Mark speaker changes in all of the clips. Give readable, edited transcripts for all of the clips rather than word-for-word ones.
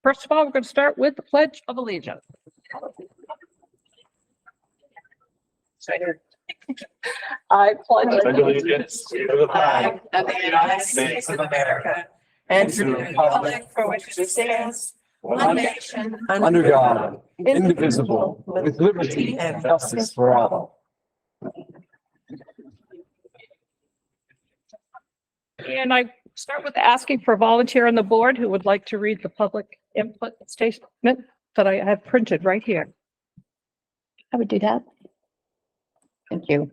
Speaker 1: First of all, we're going to start with the Pledge of Allegiance. I pledge
Speaker 2: allegiance to the flag of the United States of America and to the republic for which it stands, one nation, under God, indivisible, with liberty and justice for all.
Speaker 1: And I start with asking for a volunteer on the board who would like to read the public input statement that I have printed right here.
Speaker 3: I would do that. Thank you.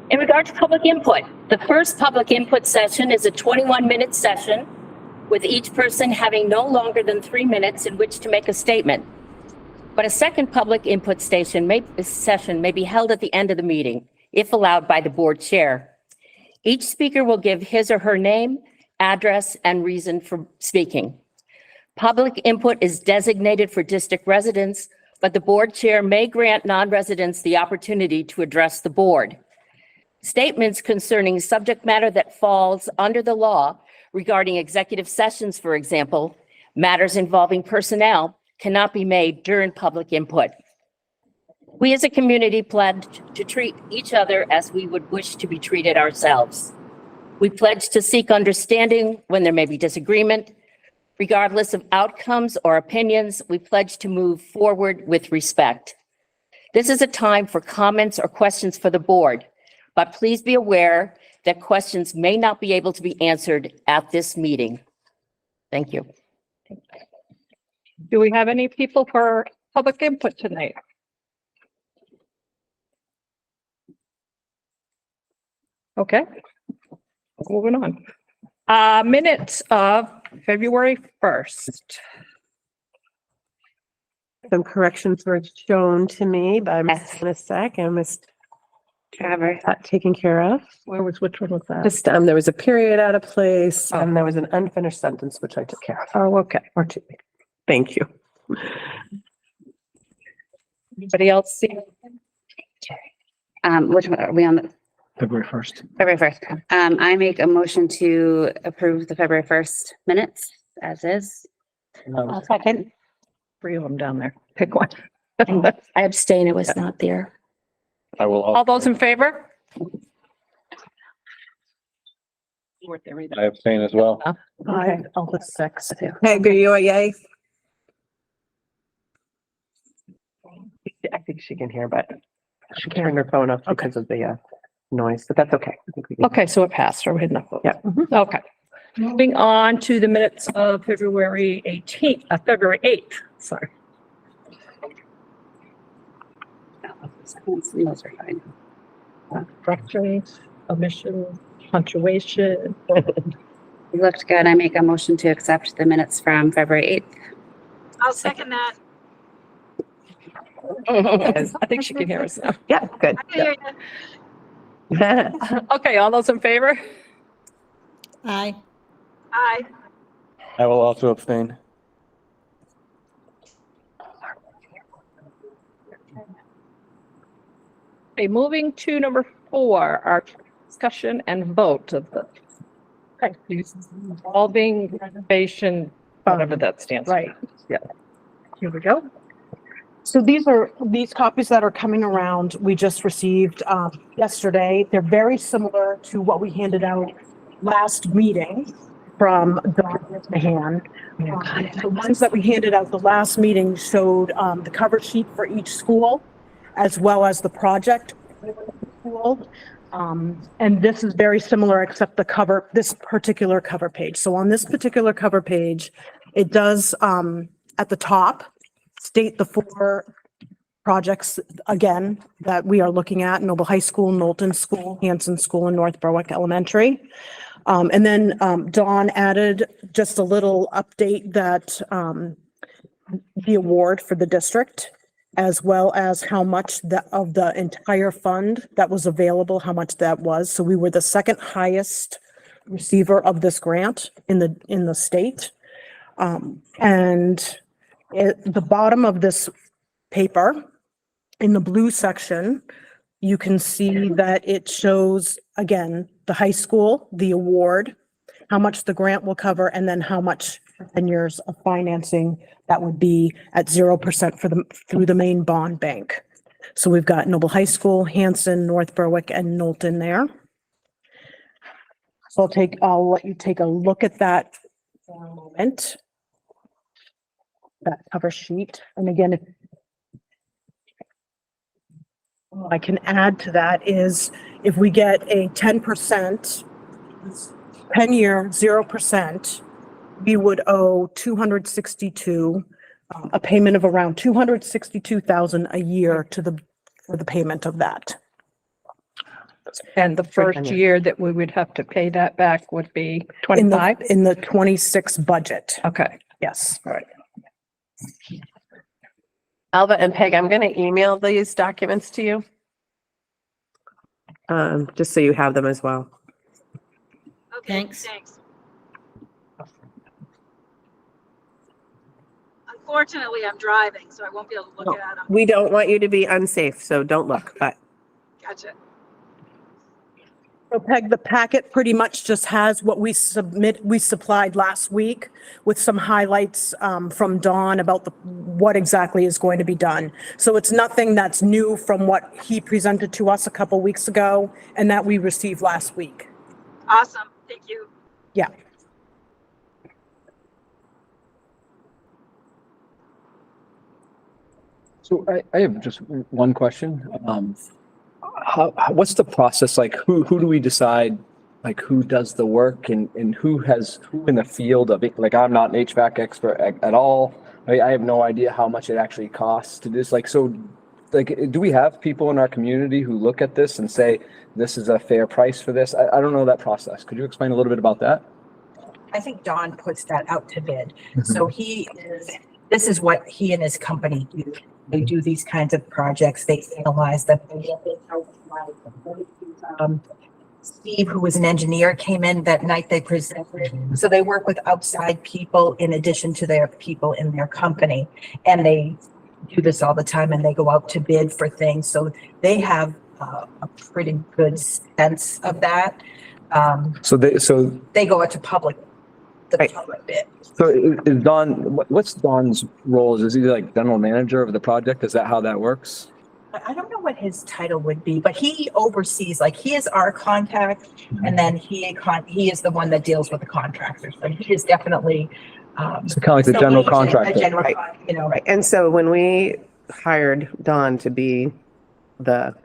Speaker 3: In regard to public input, the first public input session is a 21-minute session with each person having no longer than 3 minutes in which to make a statement. But a second public input session may be held at the end of the meeting, if allowed by the board chair. Each speaker will give his or her name, address, and reason for speaking. Public input is designated for district residents, but the board chair may grant non-residents the opportunity to address the board. Statements concerning subject matter that falls under the law regarding executive sessions, for example, matters involving personnel, cannot be made during public input. We as a community pledge to treat each other as we would wish to be treated ourselves. We pledge to seek understanding when there may be disagreement. Regardless of outcomes or opinions, we pledge to move forward with respect. This is a time for comments or questions for the board, but please be aware that questions may not be able to be answered at this meeting. Thank you.
Speaker 1: Do we have any people for public input tonight? Okay, moving on. Minutes of February 1st.
Speaker 4: Some corrections were shown to me by Ms. Nisek and Ms.
Speaker 3: Trevor.
Speaker 4: Taken care of.
Speaker 1: Which one was that?
Speaker 4: Just, there was a period out of place and there was an unfinished sentence, which I took care of.
Speaker 1: Oh, okay.
Speaker 4: Or two. Thank you.
Speaker 1: Anybody else see?
Speaker 5: Which one are we on?
Speaker 2: February 1st.
Speaker 5: February 1st. I make a motion to approve the February 1st minutes as is.
Speaker 3: I'll second.
Speaker 1: 3 of them down there. Pick one.
Speaker 3: I abstain. It was not there.
Speaker 2: I will.
Speaker 1: All those in favor?
Speaker 2: I abstain as well.
Speaker 4: All the 6. Peg, are you a yay? I think she can hear, but she can't turn her phone off because of the noise, but that's okay. I think we can-
Speaker 1: Okay, so it passed, or we had enough votes.
Speaker 4: Yeah.
Speaker 1: Okay. Moving on to the minutes of February 8th, sorry.
Speaker 5: Those are fine.
Speaker 1: Corrections, omission, punctuation.
Speaker 5: You looked good. I make a motion to accept the minutes from February 8th.
Speaker 6: I'll second that.
Speaker 1: I think she can hear us now.
Speaker 4: Yeah, good.
Speaker 6: I can hear you.
Speaker 1: Okay, all those in favor?
Speaker 6: Aye.
Speaker 2: I will also abstain.
Speaker 1: Okay, moving to number 4, our discussion and vote of the involving renovation, whatever that stands for.
Speaker 4: Right.
Speaker 1: Yeah. Here we go.
Speaker 7: So these copies that are coming around, we just received yesterday. They're very similar to what we handed out last meeting from Dawn Mahan. The ones that we handed out the last meeting showed the cover sheet for each school, as well as the project for the school. And this is very similar, except this particular cover page. So on this particular cover page, it does at the top state the 4 projects again that we are looking at: Noble High School, Knowlton School, Hanson School, and North Berwick Elementary. And then Dawn added just a little update that the award for the district, as well as how much of the entire fund that was available, how much that was. So we were the second highest receiver of this grant in the state. And at the bottom of this paper, in the blue section, you can see that it shows, again, the high school, the award, how much the grant will cover, and then how much for 10 years of financing that would be at 0% through the main bond bank. So we've got Noble High School, Hanson, North Berwick, and Knowlton there. So I'll let you take a look at that for a moment. That cover sheet. And again, if I can add to that is if we get a 10%, 10-year, 0%, we would owe 262, a payment of around 262,000 a year for the payment of that.
Speaker 1: And the first
Speaker 4: 10 years.
Speaker 1: year that we would have to pay that back would be
Speaker 7: In
Speaker 1: 25?
Speaker 7: in the 26 budget.
Speaker 1: Okay.
Speaker 7: Yes.
Speaker 1: All right.
Speaker 4: Alva and Peg, I'm gonna email these documents to you. Just so you have them as well.
Speaker 6: Okay,
Speaker 3: Thanks.
Speaker 6: thanks. Unfortunately, I'm driving, so I won't be able to look at them.
Speaker 4: We don't want you to be unsafe, so don't look, but
Speaker 6: Gotcha.
Speaker 7: So Peg, the packet pretty much just has what we supplied last week with some highlights from Don about what exactly is going to be done. So it's nothing that's new from what he presented to us a couple weeks ago and that we received last week.
Speaker 6: Awesome. Thank you.
Speaker 7: Yeah.
Speaker 8: So I have just one question. What's the process like? Who do we decide, like who does the work and who in the field of it? Like I'm not an HVAC expert at all. I have no idea how much it actually costs to do this. Like, so like, do we have people in our community who look at this and say, this is a fair price for this? I don't know that process. Could you explain a little bit about that?
Speaker 9: I think Don puts that out to bid. So this is what he and his company do. They do these kinds of projects. They analyze them. Steve, who was an engineer, came in that night they presented. So they work with outside people in addition to their people in their company. And they do this all the time and they go out to bid for things. So they have a pretty good sense of that.
Speaker 8: So
Speaker 9: They go out to public
Speaker 4: Right.
Speaker 9: bid.
Speaker 8: So is Don, what's Don's role? Is he like general manager of the project? Is that how that works?
Speaker 9: I don't know what his title would be, but he oversees, like, he is our contact, and then he is the one that deals with the contractors. So he is definitely
Speaker 8: So kind of like the general
Speaker 9: agent, a
Speaker 8: contractor.
Speaker 9: general,
Speaker 4: Right.
Speaker 9: you know,
Speaker 4: right. And so when we hired Don to be the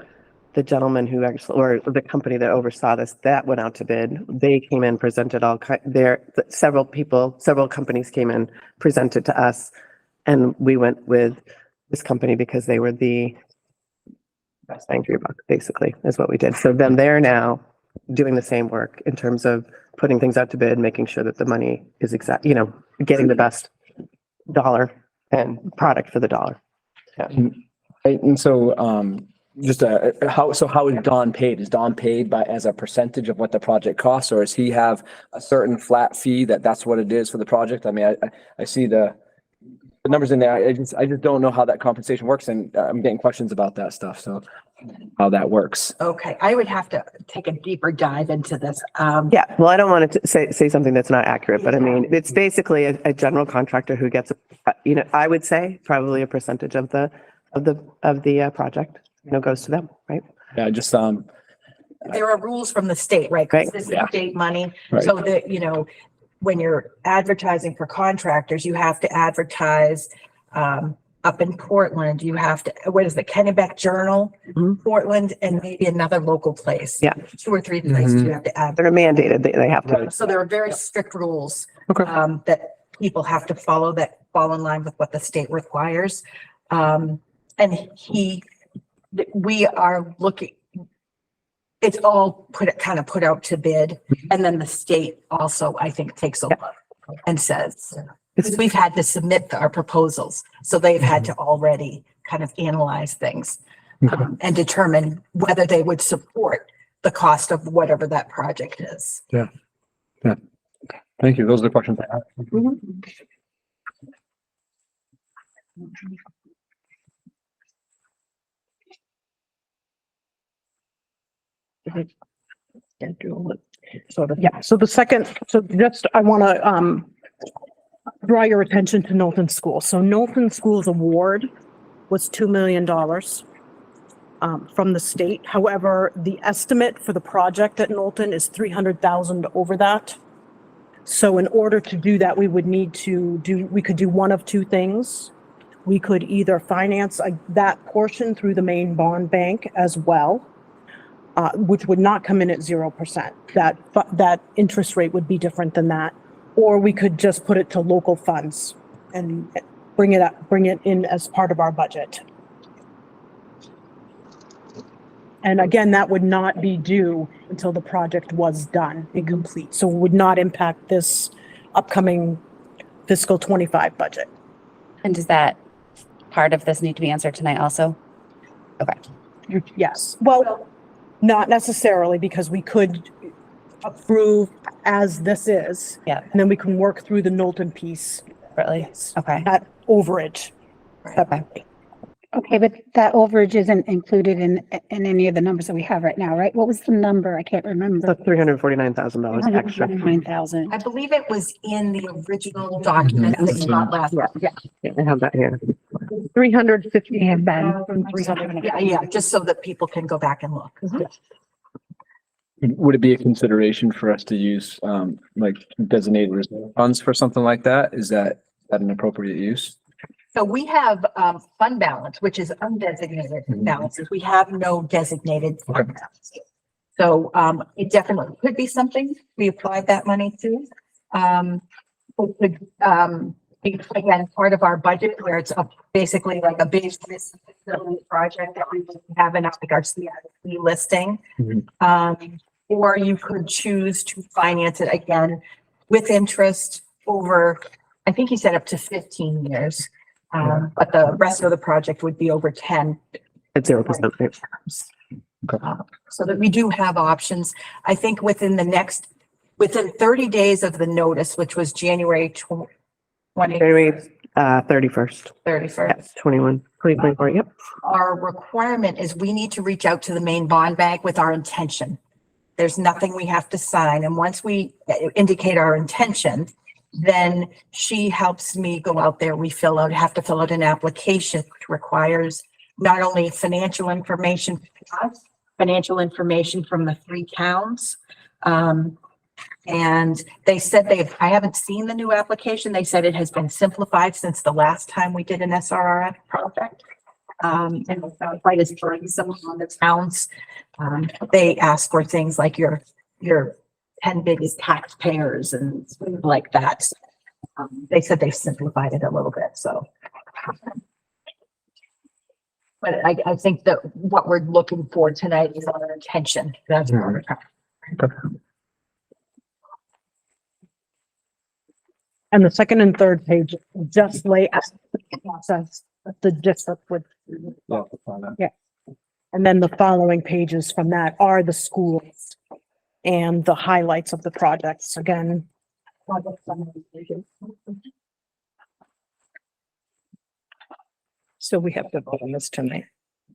Speaker 4: gentleman who actually, or the company that oversaw this, that went out to bid. They came in, presented several companies came in, presented to us, and we went with this company because they were the best bang for your buck, basically, is what we did. So then they're now doing the same work in terms of putting things out to bid, making sure that the money is getting the best dollar and product for the dollar. Yeah.
Speaker 8: And so, how is Don paid? Is Don paid as a percentage of what the project costs, or does he have a certain flat fee that's what it is for the project? I mean, I see the numbers in there. I just don't know how that compensation works, and I'm getting questions about that stuff. So how that works.
Speaker 9: okay, I would have to take a deeper dive into this.
Speaker 4: Yeah, well, I don't want to say something that's not accurate, but I mean, it's basically a general contractor who gets, I would say probably a percentage of the project, goes to them, right?
Speaker 8: Yeah, just
Speaker 9: There are rules from the state, right? 'Cause
Speaker 4: Right.
Speaker 9: this is
Speaker 8: Yeah.
Speaker 9: state money.
Speaker 8: Right.
Speaker 9: So that, when you're advertising for contractors, you have to advertise, up in Portland, you have to, what is the Kennebec Journal,
Speaker 4: Mhm.
Speaker 9: Portland, and maybe another local place.
Speaker 4: Yeah.
Speaker 9: 2 or 3 places you have to add.
Speaker 4: They're mandated, they have to.
Speaker 8: Right.
Speaker 9: So there are very strict rules.
Speaker 8: Okay.
Speaker 9: That people have to follow that fall in line with what the state requires. And we are looking, it's all put out to bid. And then the state also, I think, takes a look and says, because we've had to submit our proposals. So they've had to already kind of analyze things and determine whether they would support the cost of whatever that project is.
Speaker 8: thank you. Those are the questions I have.
Speaker 1: Schedule it.
Speaker 7: sort of, yeah. So the second, so just, I want to, draw your attention to Knowlton School. So Knowlton School's award was $2 million from the state. However, the estimate for the project at Knowlton is 300,000 over that. So in order to do that, we would need to we could do one of two things. We could either finance that portion through the main bond bank as well, which would not come in at 0%. That interest rate would be different than that. Or we could just put it to local funds and bring it in as part of our budget. And again, that would not be due until the project was done and complete. So it would not impact this upcoming fiscal 25 budget.
Speaker 5: And does that part of this need to be answered tonight also? Okay.
Speaker 7: Yes. Well, not necessarily, because we could approve as this is.
Speaker 5: Yeah.
Speaker 7: And then we can work through the Knowlton piece
Speaker 5: Really? Okay.
Speaker 7: at overage.
Speaker 5: Okay.
Speaker 10: Okay, but that overage isn't included in any of the numbers that we have right now, right? What was the number? I can't remember.
Speaker 4: So $349,000 extra.
Speaker 10: 129,000.
Speaker 9: I believe it was in the original document that you got last. Yeah,
Speaker 4: Yeah, I have that here.
Speaker 7: 350.
Speaker 10: Have been.
Speaker 9: yeah, just so that people can go back and look.
Speaker 8: Would it be a consideration for us to use, like designated reserve funds for something like that? Is that an appropriate use?
Speaker 9: So we have fund balance, which is undesignated balances. We have no designated fund balance. So it definitely could be something we applied that money to. It could be, again, part of our budget where it's basically like a business facility project that we have in like our CIP listing. Or you could choose to finance it again with interest over, I think he said up to 15 years. But the rest of the project would be over 10.
Speaker 4: At 0%. Right?
Speaker 9: So that we do have options. I think within 30 days of the notice, which was January 20,
Speaker 4: January 31st.
Speaker 9: 31st.
Speaker 4: Yes, 2024. Yep.
Speaker 9: Our requirement is we need to reach out to the main bond bank with our intention. There's nothing we have to sign. And once we indicate our intention, then she helps me go out there. We have to fill out an application, which requires not only financial information from us, financial information from the 3 towns. And they said I haven't seen the new application. They said it has been simplified since the last time we did an SRRF project. And it's not quite as burdensome on the towns. They ask for things like your 10 biggest taxpayers and things like that. They said they simplified it a little bit, so. But I think that what we're looking for tonight is our intention. That's what we're trying.
Speaker 7: And the second and third page just lay out the process, the district would. Yeah. And then the following pages from that are the schools and the highlights of the projects again.
Speaker 1: So we have to vote on this tonight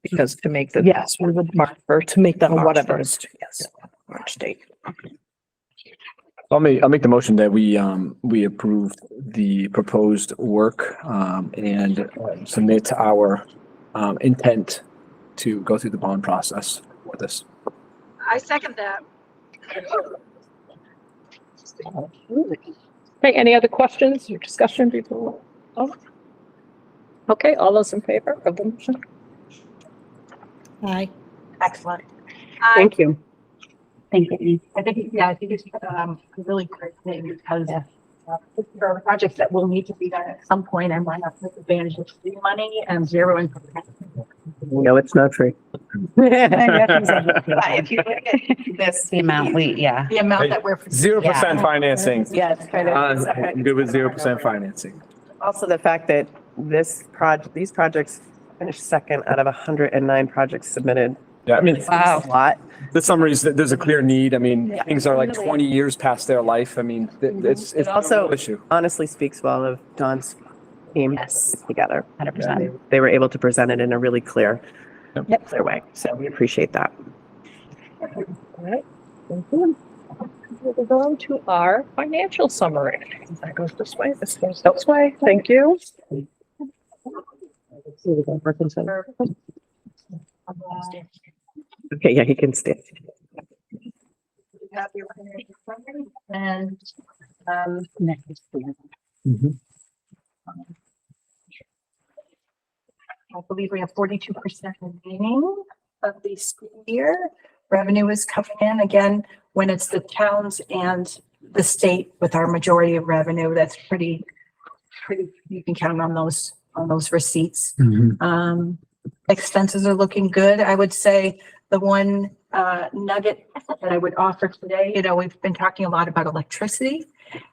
Speaker 1: because to make the.
Speaker 7: Yes, we would mark for to make that
Speaker 1: March
Speaker 7: whatever.
Speaker 1: 1st, yes, March date.
Speaker 8: I'll make the motion that we approve the proposed work, and submit our, intent to go through the bond process with this.
Speaker 6: I second that.
Speaker 1: Okay, any other questions or discussion before? Oh. Okay, all those in favor of the motion?
Speaker 10: Aye.
Speaker 9: Excellent.
Speaker 7: Thank you.
Speaker 5: Thank you.
Speaker 9: I think it's a really great thing because there are projects that will need to be done at some point and why not take advantage of free money and zero income.
Speaker 4: No, it's not free.
Speaker 5: If you look at this, the amount the
Speaker 9: amount that we're.
Speaker 8: 0% financing.
Speaker 4: Yeah, it's kind of.
Speaker 8: I'm good with 0% financing.
Speaker 4: Also, the fact that these projects finished second out of 109 projects submitted.
Speaker 8: Yeah, I mean,
Speaker 4: A lot.
Speaker 8: the summary is that there's a clear need. I mean, things are like 20 years past their life. I mean, it's
Speaker 4: also-
Speaker 8: an issue.
Speaker 4: Honestly speaks well of Dawn's team
Speaker 5: Yes.
Speaker 4: together.
Speaker 5: 100%.
Speaker 4: They were able to present it in a really clear
Speaker 5: Yep.
Speaker 4: way. So we appreciate that.
Speaker 1: All right. Thank you. Moving on to our financial summary. That goes this way, this goes this way. Thank you.
Speaker 4: Okay, yeah, he can stay.
Speaker 9: And, I believe we have 42% remaining of the school year. Revenue is coming in again, when it's the towns and the state with our majority of revenue, that's pretty, you can count on those receipts. Expenses are looking good. I would say the one nugget that I would offer today, we've been talking a lot about electricity,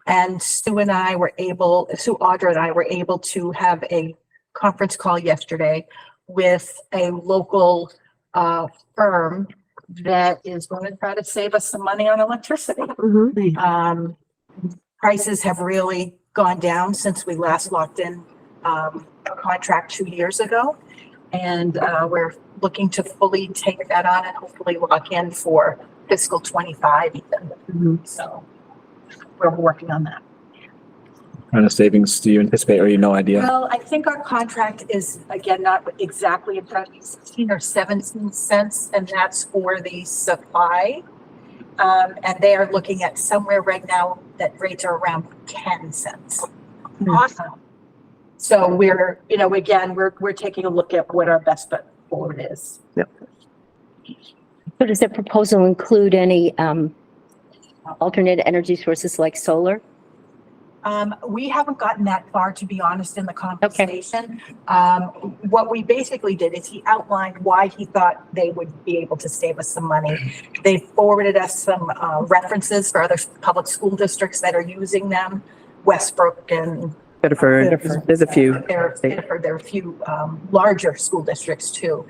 Speaker 9: and Sue Audra and I were able to have a conference call yesterday with a local firm that is going to try to save us some money on electricity. Prices have really gone down since we last locked in a contract 2 years ago. And we're looking to fully take that on and hopefully lock in for fiscal 25 even. So we're working on that.
Speaker 8: What kind of savings do you anticipate, or you no idea?
Speaker 9: Well, I think our contract is, again, not exactly in front of me, 16 or 17 cents, and that's for the supply. And they are looking at somewhere right now that rates are around 10 cents. Awesome. So we're, again, we're taking a look at what our best bet forward is.
Speaker 3: So does the proposal include any alternate energy sources like solar?
Speaker 9: We haven't gotten that far, to be honest, in the conversation. What we basically did is he outlined why he thought they would be able to save us some money. They forwarded us some references for other public school districts that are using them, Westbrook and
Speaker 4: Biddeford, there's a few.
Speaker 9: There are a few larger school districts too.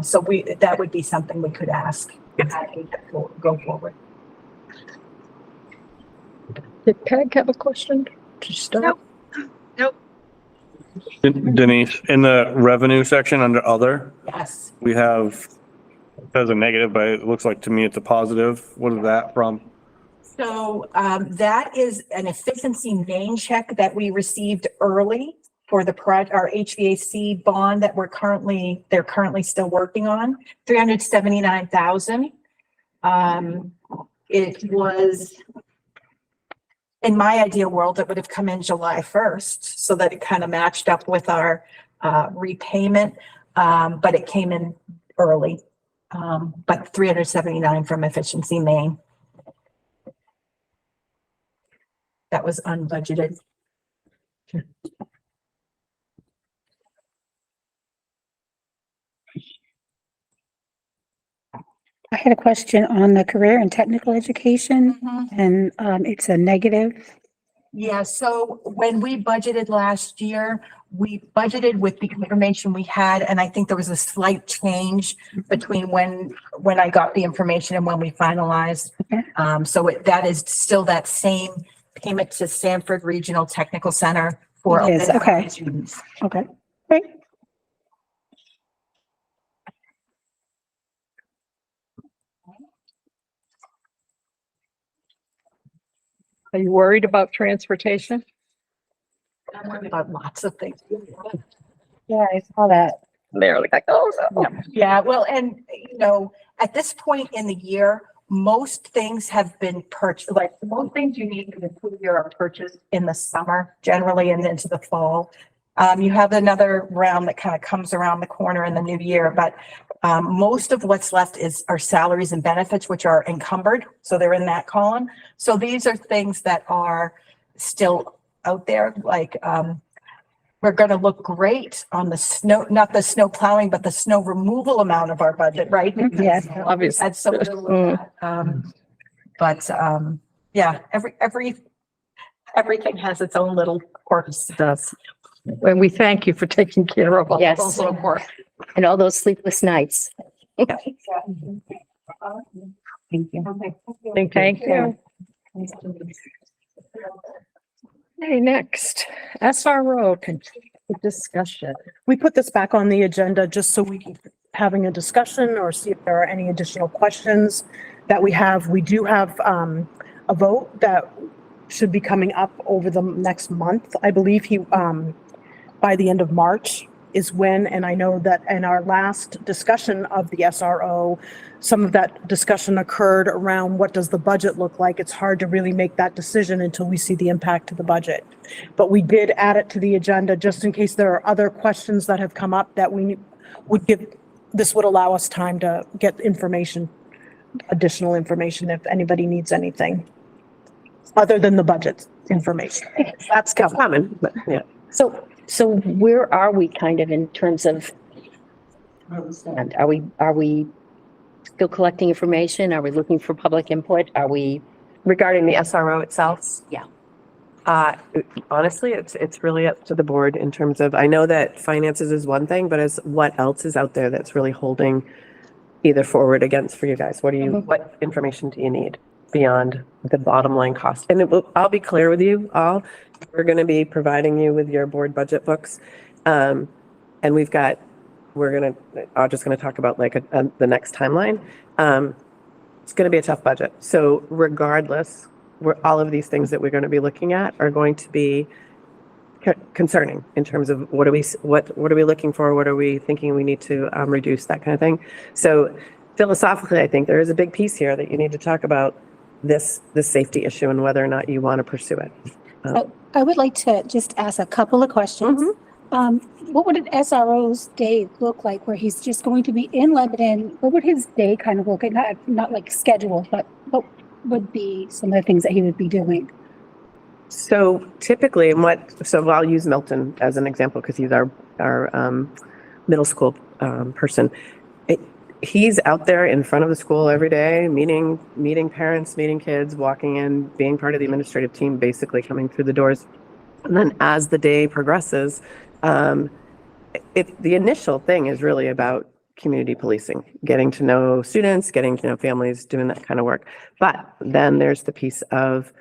Speaker 9: So that would be something we could ask go forward.
Speaker 1: Did Peg have a question to start?
Speaker 6: Nope.
Speaker 11: Denise, in the revenue section under other,
Speaker 9: Yes.
Speaker 11: we have, as a negative, but it looks like to me it's a positive. What is that from?
Speaker 9: So that is an efficiency main check that we received early for our HVAC bond that they're currently still working on, $379,000. It was, in my ideal world, it would have come in July 1st so that it kind of matched up with our repayment, but it came in early. But 379 from efficiency main. That was unbudgeted.
Speaker 10: I had a question on the career and technical education, and it's a negative.
Speaker 9: Yeah, so when we budgeted last year, we budgeted with the information we had, and I think there was a slight change between when I got the information and when we finalized.
Speaker 10: Okay.
Speaker 9: So that is still that same payment to Sanford Regional Technical Center for
Speaker 10: It is,
Speaker 9: open
Speaker 10: okay.
Speaker 9: students.
Speaker 10: Okay, great.
Speaker 1: Are you worried about transportation?
Speaker 9: I'm worried about lots of things.
Speaker 10: Yeah, I saw that.
Speaker 1: They're like, oh, no.
Speaker 9: Yeah, well, and at this point in the year, most things have been purchased, like most things you need for the school year are purchased in the summer generally and into the fall. You have another round that kind of comes around the corner in the new year, but most of what's left is our salaries and benefits, which are encumbered. So they're in that column. So these are things that are still out there, like we're going to look great on the snow, not the snow plowing, but the snow removal amount of our budget, right?
Speaker 10: Yes,
Speaker 1: obviously.
Speaker 9: That's so we'll look at. But yeah, everything has its own little quirks.
Speaker 1: It does. And we thank you for taking care of all
Speaker 3: Yes.
Speaker 1: those little work.
Speaker 3: And all those sleepless nights.
Speaker 10: thank you.
Speaker 1: Thank you. Okay, next, SRO discussion.
Speaker 7: We put this back on the agenda just so we can having a discussion or see if there are any additional questions that we have. We do have a vote that should be coming up over the next month. I believe by the end of March is when, and I know that in our last discussion of the SRO, some of that discussion occurred around what does the budget look like? It's hard to really make that decision until we see the impact to the budget. But we did add it to the agenda just in case there are other questions that have come up that we would give, this would allow us time to get information, additional information if anybody needs anything other than the budget information. That's coming.
Speaker 4: Common, but yeah.
Speaker 3: So where are we kind of in terms of, are we still collecting information? Are we looking for public input? Are we?
Speaker 4: Regarding the SRO itself?
Speaker 3: Yeah.
Speaker 4: Honestly, it's really up to the board in terms of, I know that finances is one thing, but as what else is out there that's really holding either forward or against for you guys? What what information do you need beyond the bottom line cost? And I'll be clear with you all, we're going to be providing you with your board budget books. And I'm just going to talk about like the next timeline. It's going to be a tough budget. So regardless, all of these things that we're going to be looking at are going to be concerning in terms of what are we looking for? What are we thinking we need to reduce, that kind of thing. So philosophically, I think there is a big piece here that you need to talk about this safety issue and whether or not you want to pursue it.
Speaker 10: So I would like to just ask a couple of questions. What would an SRO's day look like where he's just going to be in Lebanon? What would his day kind of look like? Not like scheduled, but what would be some of the things that he would be doing?
Speaker 4: So typically, so I'll use Milton as an example because he's our middle school person. He's out there in front of the school every day, meeting parents, meeting kids, walking in, being part of the administrative team, basically coming through the doors. And then as the day progresses, the initial thing is really about community policing, getting to know students, getting to know families, doing that kind of work. But then there's the piece of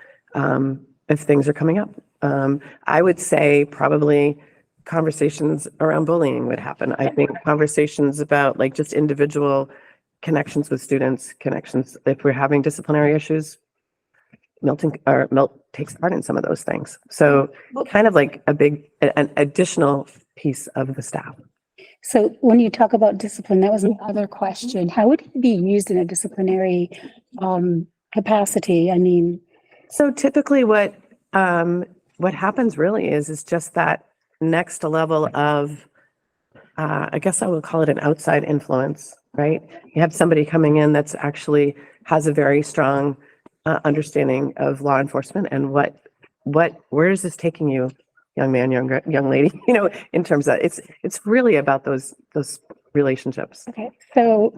Speaker 4: if things are coming up. I would say probably conversations around bullying would happen. I think conversations about like just individual connections with students, connections, if we're having disciplinary issues, Milt takes part in some of those things. So kind of like an additional piece of the staff.
Speaker 10: So when you talk about discipline, that was another question. How would it be used in a disciplinary capacity? I mean,
Speaker 4: so typically what happens really is just that next level of, I guess I would call it an outside influence, right? You have somebody coming in that's actually has a very strong understanding of law enforcement and where is this taking you, young man, young lady, in terms of it's really about those relationships.
Speaker 10: okay, so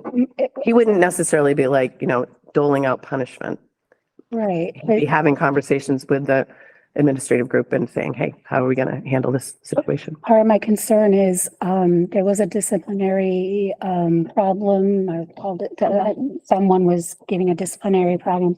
Speaker 4: He wouldn't necessarily be like, doling out punishment.
Speaker 10: right.
Speaker 4: He'd be having conversations with the administrative group and saying, hey, how are we going to handle this situation?
Speaker 10: Part of my concern is there was a disciplinary problem. I called it, someone was giving a disciplinary problem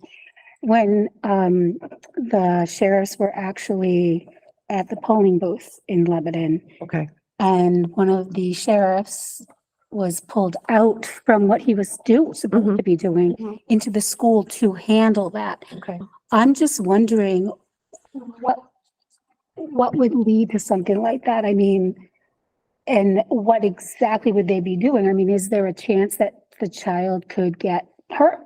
Speaker 10: when the sheriffs were actually at the polling booth in Lebanon.
Speaker 4: Okay.
Speaker 10: And one of the sheriffs was pulled out from what he was supposed to be doing into the school to handle that.
Speaker 4: Okay.
Speaker 10: I'm just wondering what would lead to something like that? I mean, and what exactly would they be doing? I mean, is there a chance that the child could get hurt?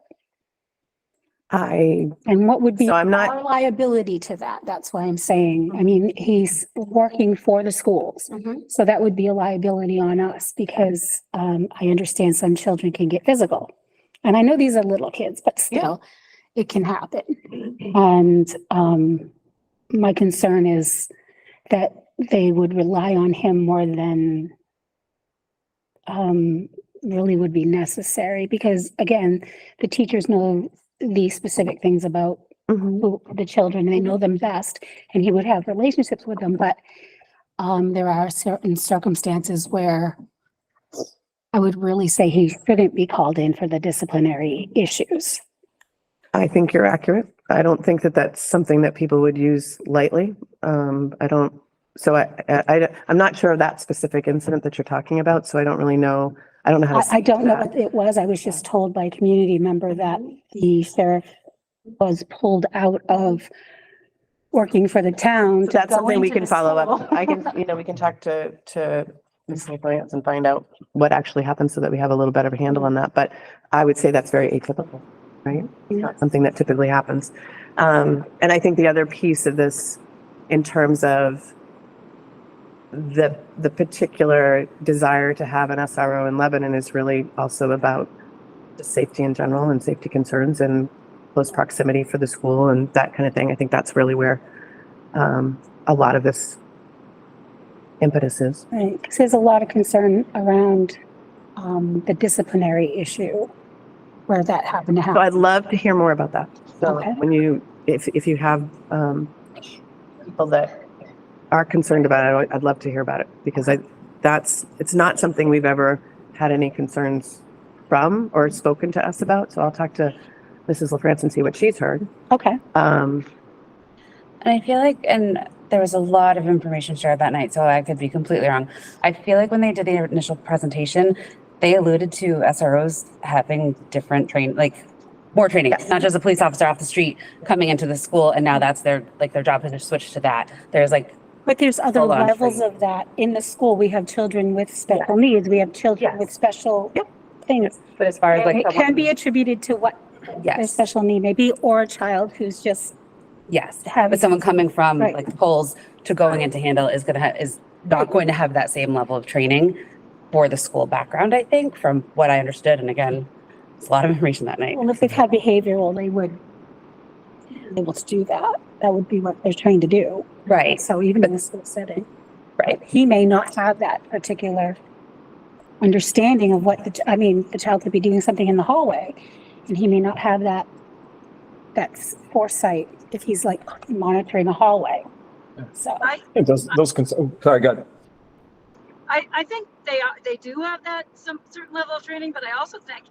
Speaker 10: And what would be
Speaker 4: I'm not-
Speaker 10: our liability to that? That's why I'm saying, I mean, he's working for the schools. So that would be a liability on us because I understand some children can get physical. And I know these are little kids, but still, it can happen. And my concern is that they would rely on him more than really would be necessary because, again, the teachers know these specific things about the children, and they know them best, and he would have relationships with them, but there are certain circumstances where I would really say he shouldn't be called in for the disciplinary issues.
Speaker 4: I think you're accurate. I don't think that that's something that people would use lightly. I'm not sure of that specific incident that you're talking about, so I don't really know. I don't know how to.
Speaker 10: I don't know what it was. I was just told by a community member that the sheriff was pulled out of working for the town.
Speaker 4: So
Speaker 10: to
Speaker 4: that's
Speaker 10: go
Speaker 4: something we
Speaker 10: into
Speaker 4: can
Speaker 10: the
Speaker 4: follow
Speaker 10: school.
Speaker 4: up. I can, we can talk to Ms. LaFrance and find out what actually happened so that we have a little better of a handle on that. But I would say that's very atypical, right? It's not something that typically happens. And I think the other piece of this in terms of the particular desire to have an SRO in Lebanon is really also about the safety in general and safety concerns and close proximity for the school and that kind of thing. I think that's really where a lot of this impetus is.
Speaker 10: Right, because there's a lot of concern around the disciplinary issue where that happened to
Speaker 4: So
Speaker 10: happen.
Speaker 4: I'd love to hear more about that. So
Speaker 10: Okay.
Speaker 4: when if you have people that are concerned about it, I'd love to hear about it because it's not something we've ever had any concerns from or spoken to us about. So I'll talk to Mrs. LaFrance and see what she's heard.
Speaker 10: Okay.
Speaker 5: And I feel like, and there was a lot of information shared that night, so I could be completely wrong. I feel like when they did the initial presentation, they alluded to SROs having different more training, not just a police officer off the street coming into the school, and now that's their job is to switch to that.
Speaker 10: But there's other
Speaker 5: Hold on,
Speaker 10: levels
Speaker 5: please.
Speaker 10: of that. In the school, we have children with special needs. We have children with special things.
Speaker 5: But as far as
Speaker 10: And it can be attributed to what their
Speaker 5: yes,
Speaker 10: special need may be, or a child who's just
Speaker 5: yes,
Speaker 10: having.
Speaker 5: but someone coming from
Speaker 10: Right.
Speaker 5: like the polls to going into Handle is not going to have that same level of training for the school background, I think, from what I understood. And again, it's a lot of information that night.
Speaker 10: Well, if they've had behavioral, they would be able to do that. That would be what they're trained to do.
Speaker 5: Right,
Speaker 10: So even in the school setting,
Speaker 5: right.
Speaker 10: he may not have that particular understanding of what the child could be doing something in the hallway, and he may not have that foresight if he's like monitoring a hallway. So,
Speaker 11: Yeah, those sorry, go ahead.
Speaker 6: I think they do have some certain level of training, but I also think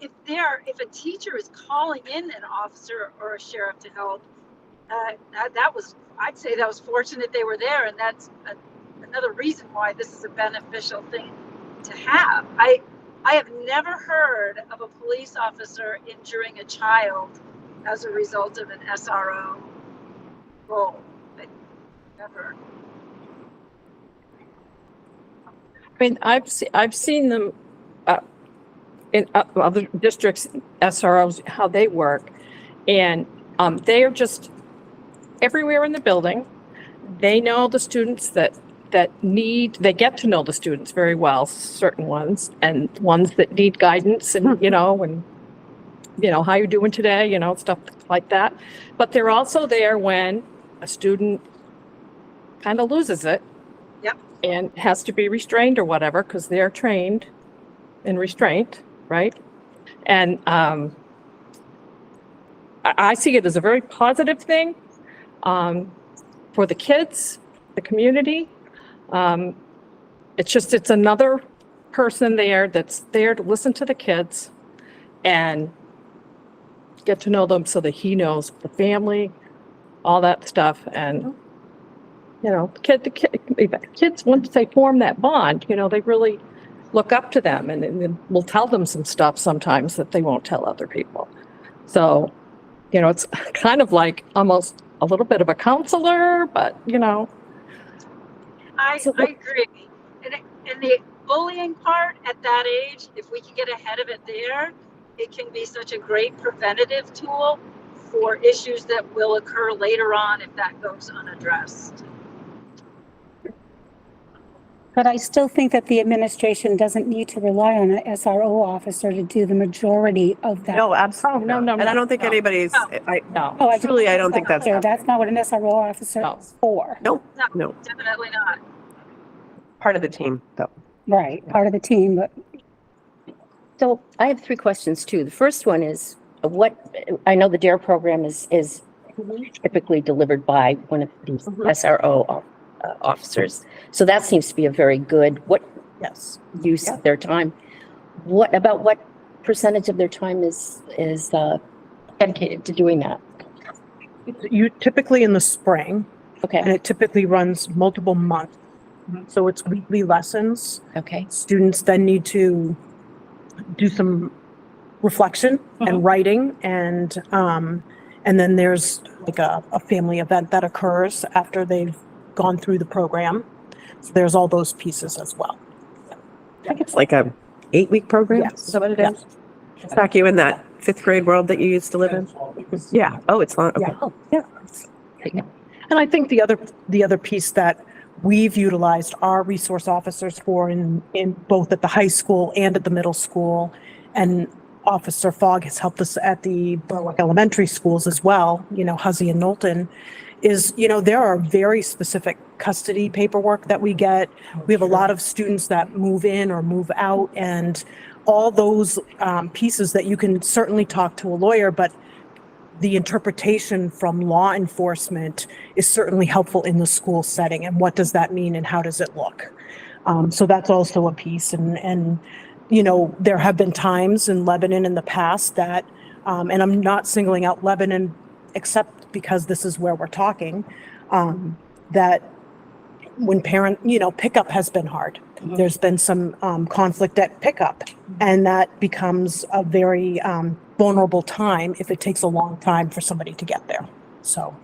Speaker 6: if a teacher is calling in an officer or a sheriff to help, I'd say that was fortunate they were there, and that's another reason why this is a beneficial thing to have. I have never heard of a police officer injuring a child as a result of an SRO role. Never.
Speaker 1: I mean, I've seen them in other districts, SROs, how they work. And they are just everywhere in the building. They know the students they get to know the students very well, certain ones, and ones that need guidance and, how you doing today, stuff like that. But they're also there when a student kind of loses it.
Speaker 6: Yep.
Speaker 1: And has to be restrained or whatever, because they're trained in restraint, right? And I see it as a very positive thing for the kids, the community. It's another person there that's there to listen to the kids and get to know them so that he knows the family, all that stuff. And, the kids, once they form that bond, they really look up to them and we'll tell them some stuff sometimes that they won't tell other people. So, it's kind of like almost a little bit of a counselor, but,
Speaker 6: I agree. And the bullying part at that age, if we can get ahead of it there, it can be such a great preventative tool for issues that will occur later on if that goes unaddressed.
Speaker 10: but I still think that the administration doesn't need to rely on an SRO officer to do the majority of that.
Speaker 4: No, absolutely.
Speaker 1: no, no,
Speaker 4: And I don't think
Speaker 1: no.
Speaker 4: anybody's,
Speaker 1: no.
Speaker 10: Oh, I
Speaker 4: truly, I don't think that's
Speaker 10: That's not what an SRO officer
Speaker 1: No.
Speaker 10: is for.
Speaker 4: no,
Speaker 6: Definitely not.
Speaker 4: part of the team though.
Speaker 10: Right, part of the team, but
Speaker 3: So I have three questions too. The first one is I know the DARE program is typically delivered by one of these SRO officers. So that seems to be a very good, use of their time. What percentage of their time is dedicated to doing that?
Speaker 7: You typically in the spring, and
Speaker 3: Okay,
Speaker 7: it typically runs multiple months. So it's weekly lessons.
Speaker 3: okay,
Speaker 7: Students then need to do some reflection and writing and And then there's like a family event that occurs after they've gone through the program. So there's all those pieces as well.
Speaker 4: I think it's like a 8-week program.
Speaker 7: Yes.
Speaker 4: Is that what it is? It's back you in that 5th grade world that you used to live in? Yeah. Oh, it's long. Okay.
Speaker 7: Yeah. And I think the other piece that we've utilized our resource officers for in both at the high school and at the middle school, and Officer Fogg has helped us at the Berwick Elementary schools as well, Huzzy and Knowlton, is, there are very specific custody paperwork that we get. We have a lot of students that move in or move out, and all those pieces that you can certainly talk to a lawyer, but the interpretation from law enforcement is certainly helpful in the school setting. And what does that mean and how does it look? So that's also a piece. And there have been times in Lebanon in the past that, and I'm not singling out Lebanon except because this is where we're talking, that when pickup has been hard. There's been some conflict at pickup, and that becomes a very vulnerable time if it takes a long time for somebody to get there. So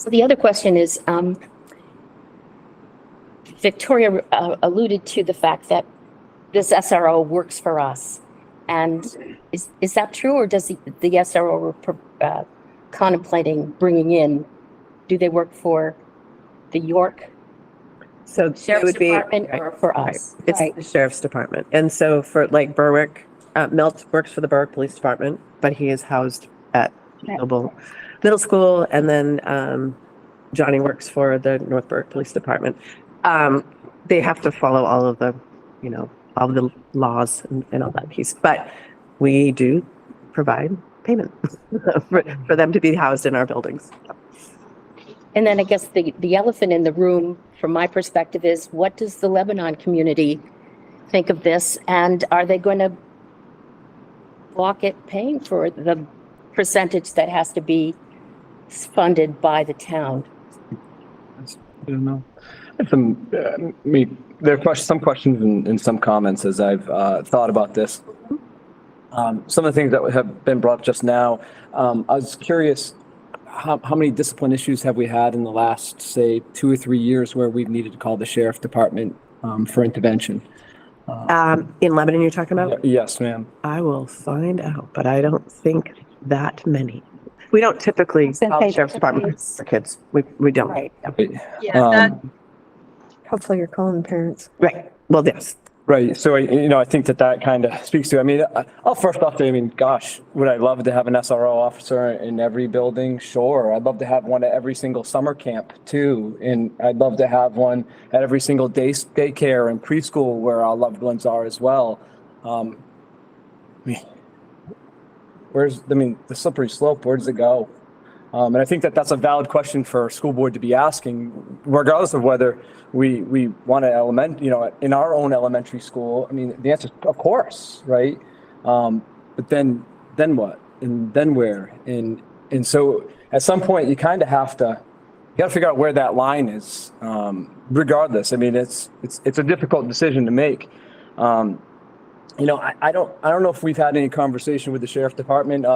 Speaker 3: the other question is, Victoria alluded to the fact that this SRO works for us. And is that true, or does the SRO we're contemplating bringing in, do they work for the York
Speaker 4: So it
Speaker 3: Sheriff's
Speaker 4: would be.
Speaker 3: Department or for
Speaker 4: Right.
Speaker 3: us?
Speaker 4: It's
Speaker 3: Right.
Speaker 4: the sheriff's department. And so for like Berwick, Milt works for the Berwick Police Department, but he is housed at Noble Middle School. And then Johnny works for the North Berwick Police Department. They have to follow all of the, all of the laws and all that piece. But we do provide payment for them to be housed in our buildings.
Speaker 3: And then I guess the elephant in the room, from my perspective, is what does the Lebanon community think of this? And are they going to block it paying for the percentage that has to be funded by the town?
Speaker 8: I don't know. There are some questions and some comments as I've thought about this. Some of the things that have been brought up just now, I was curious, how many discipline issues have we had in the last, say, 2 or 3 years where we've needed to call the sheriff department for intervention?
Speaker 4: In Lebanon, you're talking about?
Speaker 8: Yes, ma'am.
Speaker 4: I will find out, but I don't think that many. We don't typically call the sheriff's department for kids. We don't.
Speaker 3: Right.
Speaker 6: Yeah, that,
Speaker 4: Hopefully you're calling parents. Right. Well, yes.
Speaker 8: Right. So, I think that kind of speaks to, I'll first off say, gosh, would I love to have an SRO officer in every building? Sure. I'd love to have one at every single summer camp too. And I'd love to have one at every single daycare and preschool where our loved ones are as well. The slippery slope, where does it go? And I think that's a valid question for a school board to be asking, regardless of whether we want to in our own elementary school. The answer is of course, right? But then what? And then where? And so at some point you kind of have to, figure out where that line is. Regardless, it's a difficult decision to make. I don't know if we've had any conversation with the sheriff department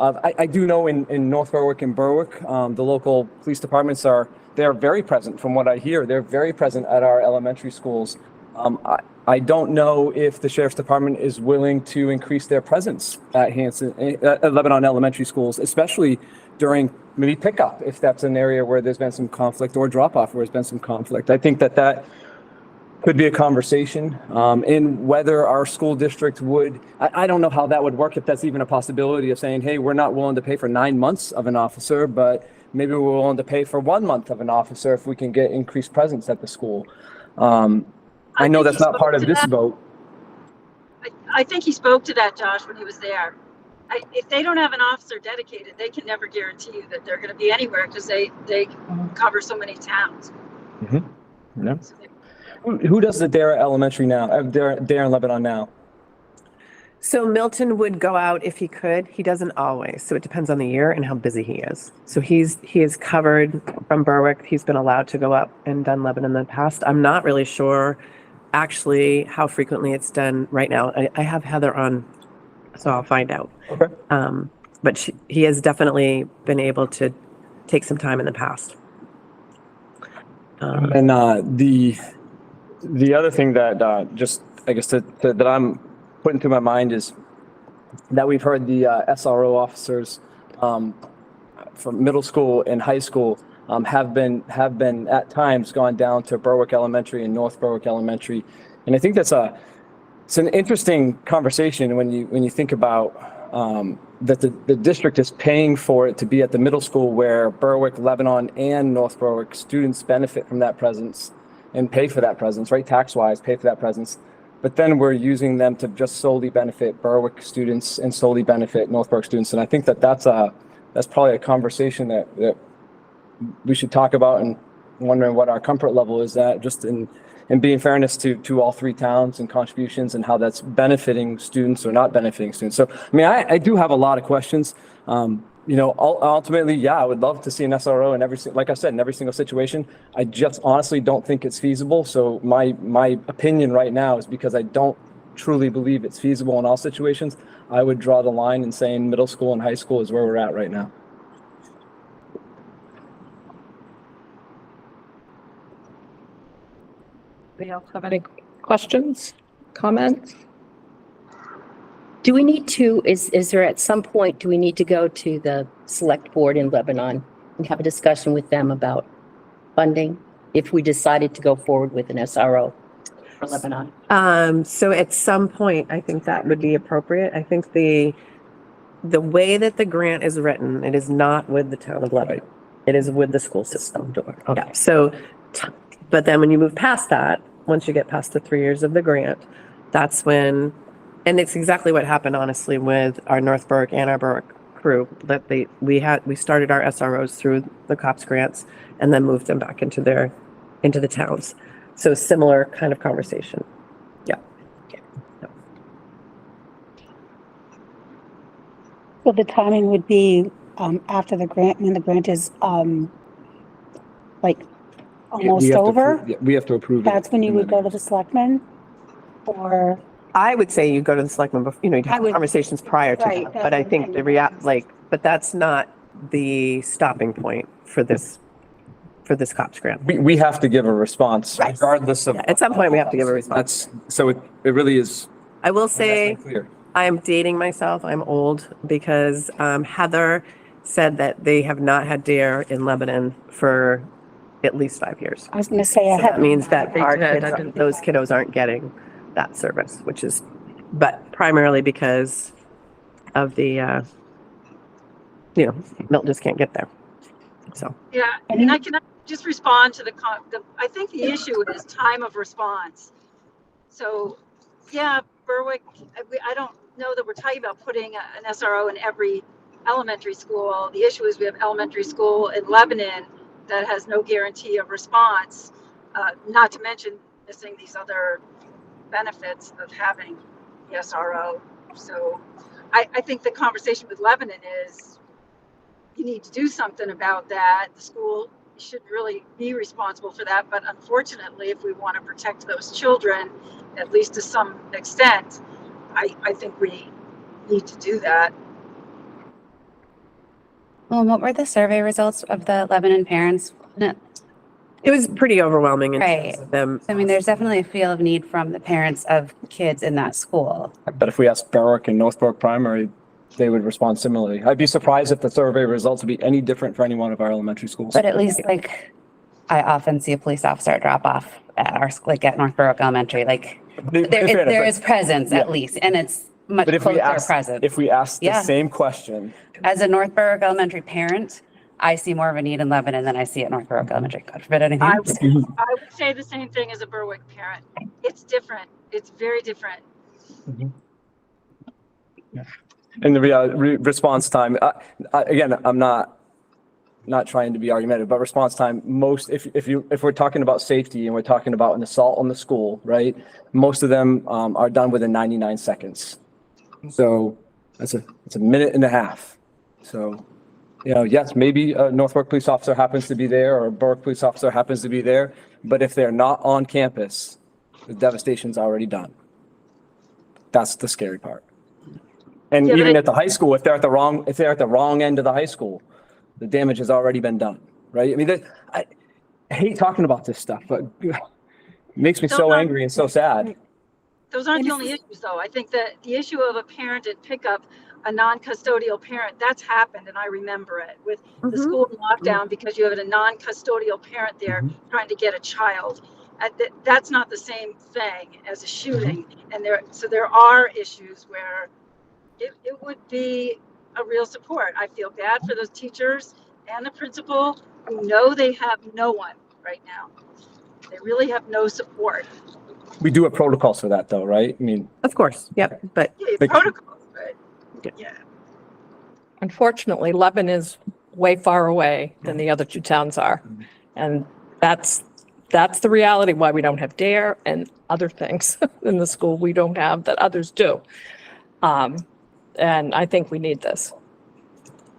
Speaker 8: I do know in North Berwick and Berwick, the local police departments they're very present from what I hear. They're very present at our elementary schools. I don't know if the sheriff's department is willing to increase their presence at Lebanon Elementary Schools, especially during maybe pickup, if that's an area where there's been some conflict, or drop off where there's been some conflict. I think that could be a conversation in whether our school district would, I don't know how that would work, if that's even a possibility of saying, hey, we're not willing to pay for 9 months of an officer, but maybe we're willing to pay for 1 month of an officer if we can get increased presence at the school. I know that's not part of this vote.
Speaker 6: I think he spoke to that, Josh, when he was there. If they don't have an officer dedicated, they can never guarantee you that they're going to be anywhere, because they cover so many towns.
Speaker 8: Mm-hmm. Yeah. Who does the Dara Elementary now? Dara in Lebanon now?
Speaker 4: So Milton would go out if he could. He doesn't always. So it depends on the year and how busy he is. So he is covered from Berwick. He's been allowed to go up and done Lebanon in the past. I'm not really sure actually how frequently it's done right now. I have Heather on, so I'll find out.
Speaker 8: Okay.
Speaker 4: but he has definitely been able to take some time in the past.
Speaker 8: And the other thing that just, I guess, that I'm putting through my mind is that we've heard the SRO officers from middle school and high school have been at times gone down to Berwick Elementary and North Berwick Elementary. And I think it's an interesting conversation when you think about that the district is paying for it to be at the middle school where Berwick, Lebanon, and North Berwick students benefit from that presence and pay for that presence, right? Tax-wise, pay for that presence. But then we're using them to just solely benefit Berwick students and solely benefit North Berwick students. And I think that's probably a conversation that we should talk about, and wondering what our comfort level is at, just in being fairness to all three towns and contributions, and how that's benefiting students or not benefiting students. So, I mean, I do have a lot of questions. Ultimately, yeah, I would love to see an SRO in like I said, in every single situation. I just honestly don't think it's feasible. So my opinion right now is, because I don't truly believe it's feasible in all situations, I would draw the line in saying middle school and high school is where we're at right now.
Speaker 1: Anybody else have any questions, comments?
Speaker 3: Do we need to, is there at some point, do we need to go to the select board in Lebanon and have a discussion with them about funding if we decided to go forward with an SRO for Lebanon?
Speaker 4: So at some point, I think that would be appropriate. I think the way that the grant is written, it is not with the town of Lebanon. It is with the school system.
Speaker 3: Okay.
Speaker 4: Yeah. So, but then when you move past that, once you get past the 3 years of the grant, that's when, and it's exactly what happened, honestly, with our North Berwick and our Berwick crew, that we started our SROs through the COPS grants and then moved them back into the towns. So similar kind of conversation. Yeah.
Speaker 10: So the timing would be, after the grant, when the grant is, like almost
Speaker 8: We have to
Speaker 10: over?
Speaker 8: approve- yeah, we have to approve it.
Speaker 10: That's when you
Speaker 8: And
Speaker 10: would
Speaker 8: then-
Speaker 10: go to the selectmen? Or,
Speaker 4: I would say you go to the selectmen, you'd
Speaker 10: I
Speaker 4: have
Speaker 10: would-
Speaker 4: conversations prior to
Speaker 10: Right,
Speaker 4: that,
Speaker 10: that's
Speaker 4: but I
Speaker 10: what I'm
Speaker 4: think
Speaker 10: saying.
Speaker 4: but that's not the stopping point for this COPS grant.
Speaker 8: We have to give a response
Speaker 4: Right.
Speaker 8: regardless of.
Speaker 4: Yeah, at some point we have to give a response.
Speaker 8: So it really is.
Speaker 4: I will say,
Speaker 8: Clear.
Speaker 4: I am dating myself. I'm old because Heather said that they have not had DARE in Lebanon for at least 5 years.
Speaker 10: I was gonna say, I
Speaker 4: So that
Speaker 10: have,
Speaker 4: means that
Speaker 1: They
Speaker 4: our
Speaker 1: did.
Speaker 4: kids, those kiddos aren't getting that service, which is, but primarily because of the, Milton just can't get there. So,
Speaker 6: Yeah, and I can just respond to I think the issue is time of response. So, yeah, Berwick, I don't know that we're talking about putting an SRO in every elementary school. The issue is we have elementary school in Lebanon that has no guarantee of response, not to mention missing these other benefits of having the SRO. So I think the conversation with Lebanon is, you need to do something about that. The school should really be responsible for that. But unfortunately, if we want to protect those children, at least to some extent, I think we need to do that.
Speaker 5: Well, what were the survey results of the Lebanon parents?
Speaker 4: it was pretty overwhelming in
Speaker 5: Right.
Speaker 4: terms of them.
Speaker 5: I mean, there's definitely a feel of need from the parents of kids in that school.
Speaker 8: But if we asked Berwick and North Berwick Primary, they would respond similarly. I'd be surprised if the survey results would be any different for any one of our elementary schools.
Speaker 5: But at least like, I often see a police officer drop off at our, like at North Berwick Elementary, like there is presence
Speaker 8: Yeah.
Speaker 5: at least, and it's much
Speaker 8: But if we
Speaker 5: closer
Speaker 8: ask,
Speaker 5: presence.
Speaker 8: if we ask the
Speaker 5: Yeah.
Speaker 8: same question,
Speaker 5: As a North Berwick Elementary parent, I see more of a need in Lebanon than I see at North Berwick Elementary. God forbid anything.
Speaker 6: I would say the same thing as a Berwick parent. It's different. It's very different.
Speaker 8: and the response time, again, I'm not trying to be argumentative, but response time, if we're talking about safety and we're talking about an assault on the school, right? Most of them are done within 99 seconds. So it's a minute and a half. So, yes, maybe a North Berwick police officer happens to be there or a Berwick police officer happens to be there. But if they're not on campus, the devastation's already done. That's the scary part. And
Speaker 6: Yeah, but
Speaker 8: even
Speaker 6: I-
Speaker 8: at the high school, if they're at the wrong end of the high school, the damage has already been done, right? I mean, I hate talking about this stuff, but it makes me so angry and so sad.
Speaker 6: Those aren't the only issues, though. I think that the issue of a parent at pickup, a non-custodial parent, that's happened, and I remember it with the school lockdown because you have a non-custodial parent there trying to get a child. That's not the same thing as a shooting, and there are issues where it would be a real support. I feel bad for those teachers and the principal who know they have no one right now. They really have no support.
Speaker 8: We do have protocols for that though, right? I mean,
Speaker 4: Of course, yep, but
Speaker 6: Yeah,
Speaker 8: Like-
Speaker 6: protocols, but yeah.
Speaker 1: Unfortunately, Lebanon is way far away than the other two towns are. And that's the reality why we don't have DARE and other things in the school we don't have that others do. And I think we need this.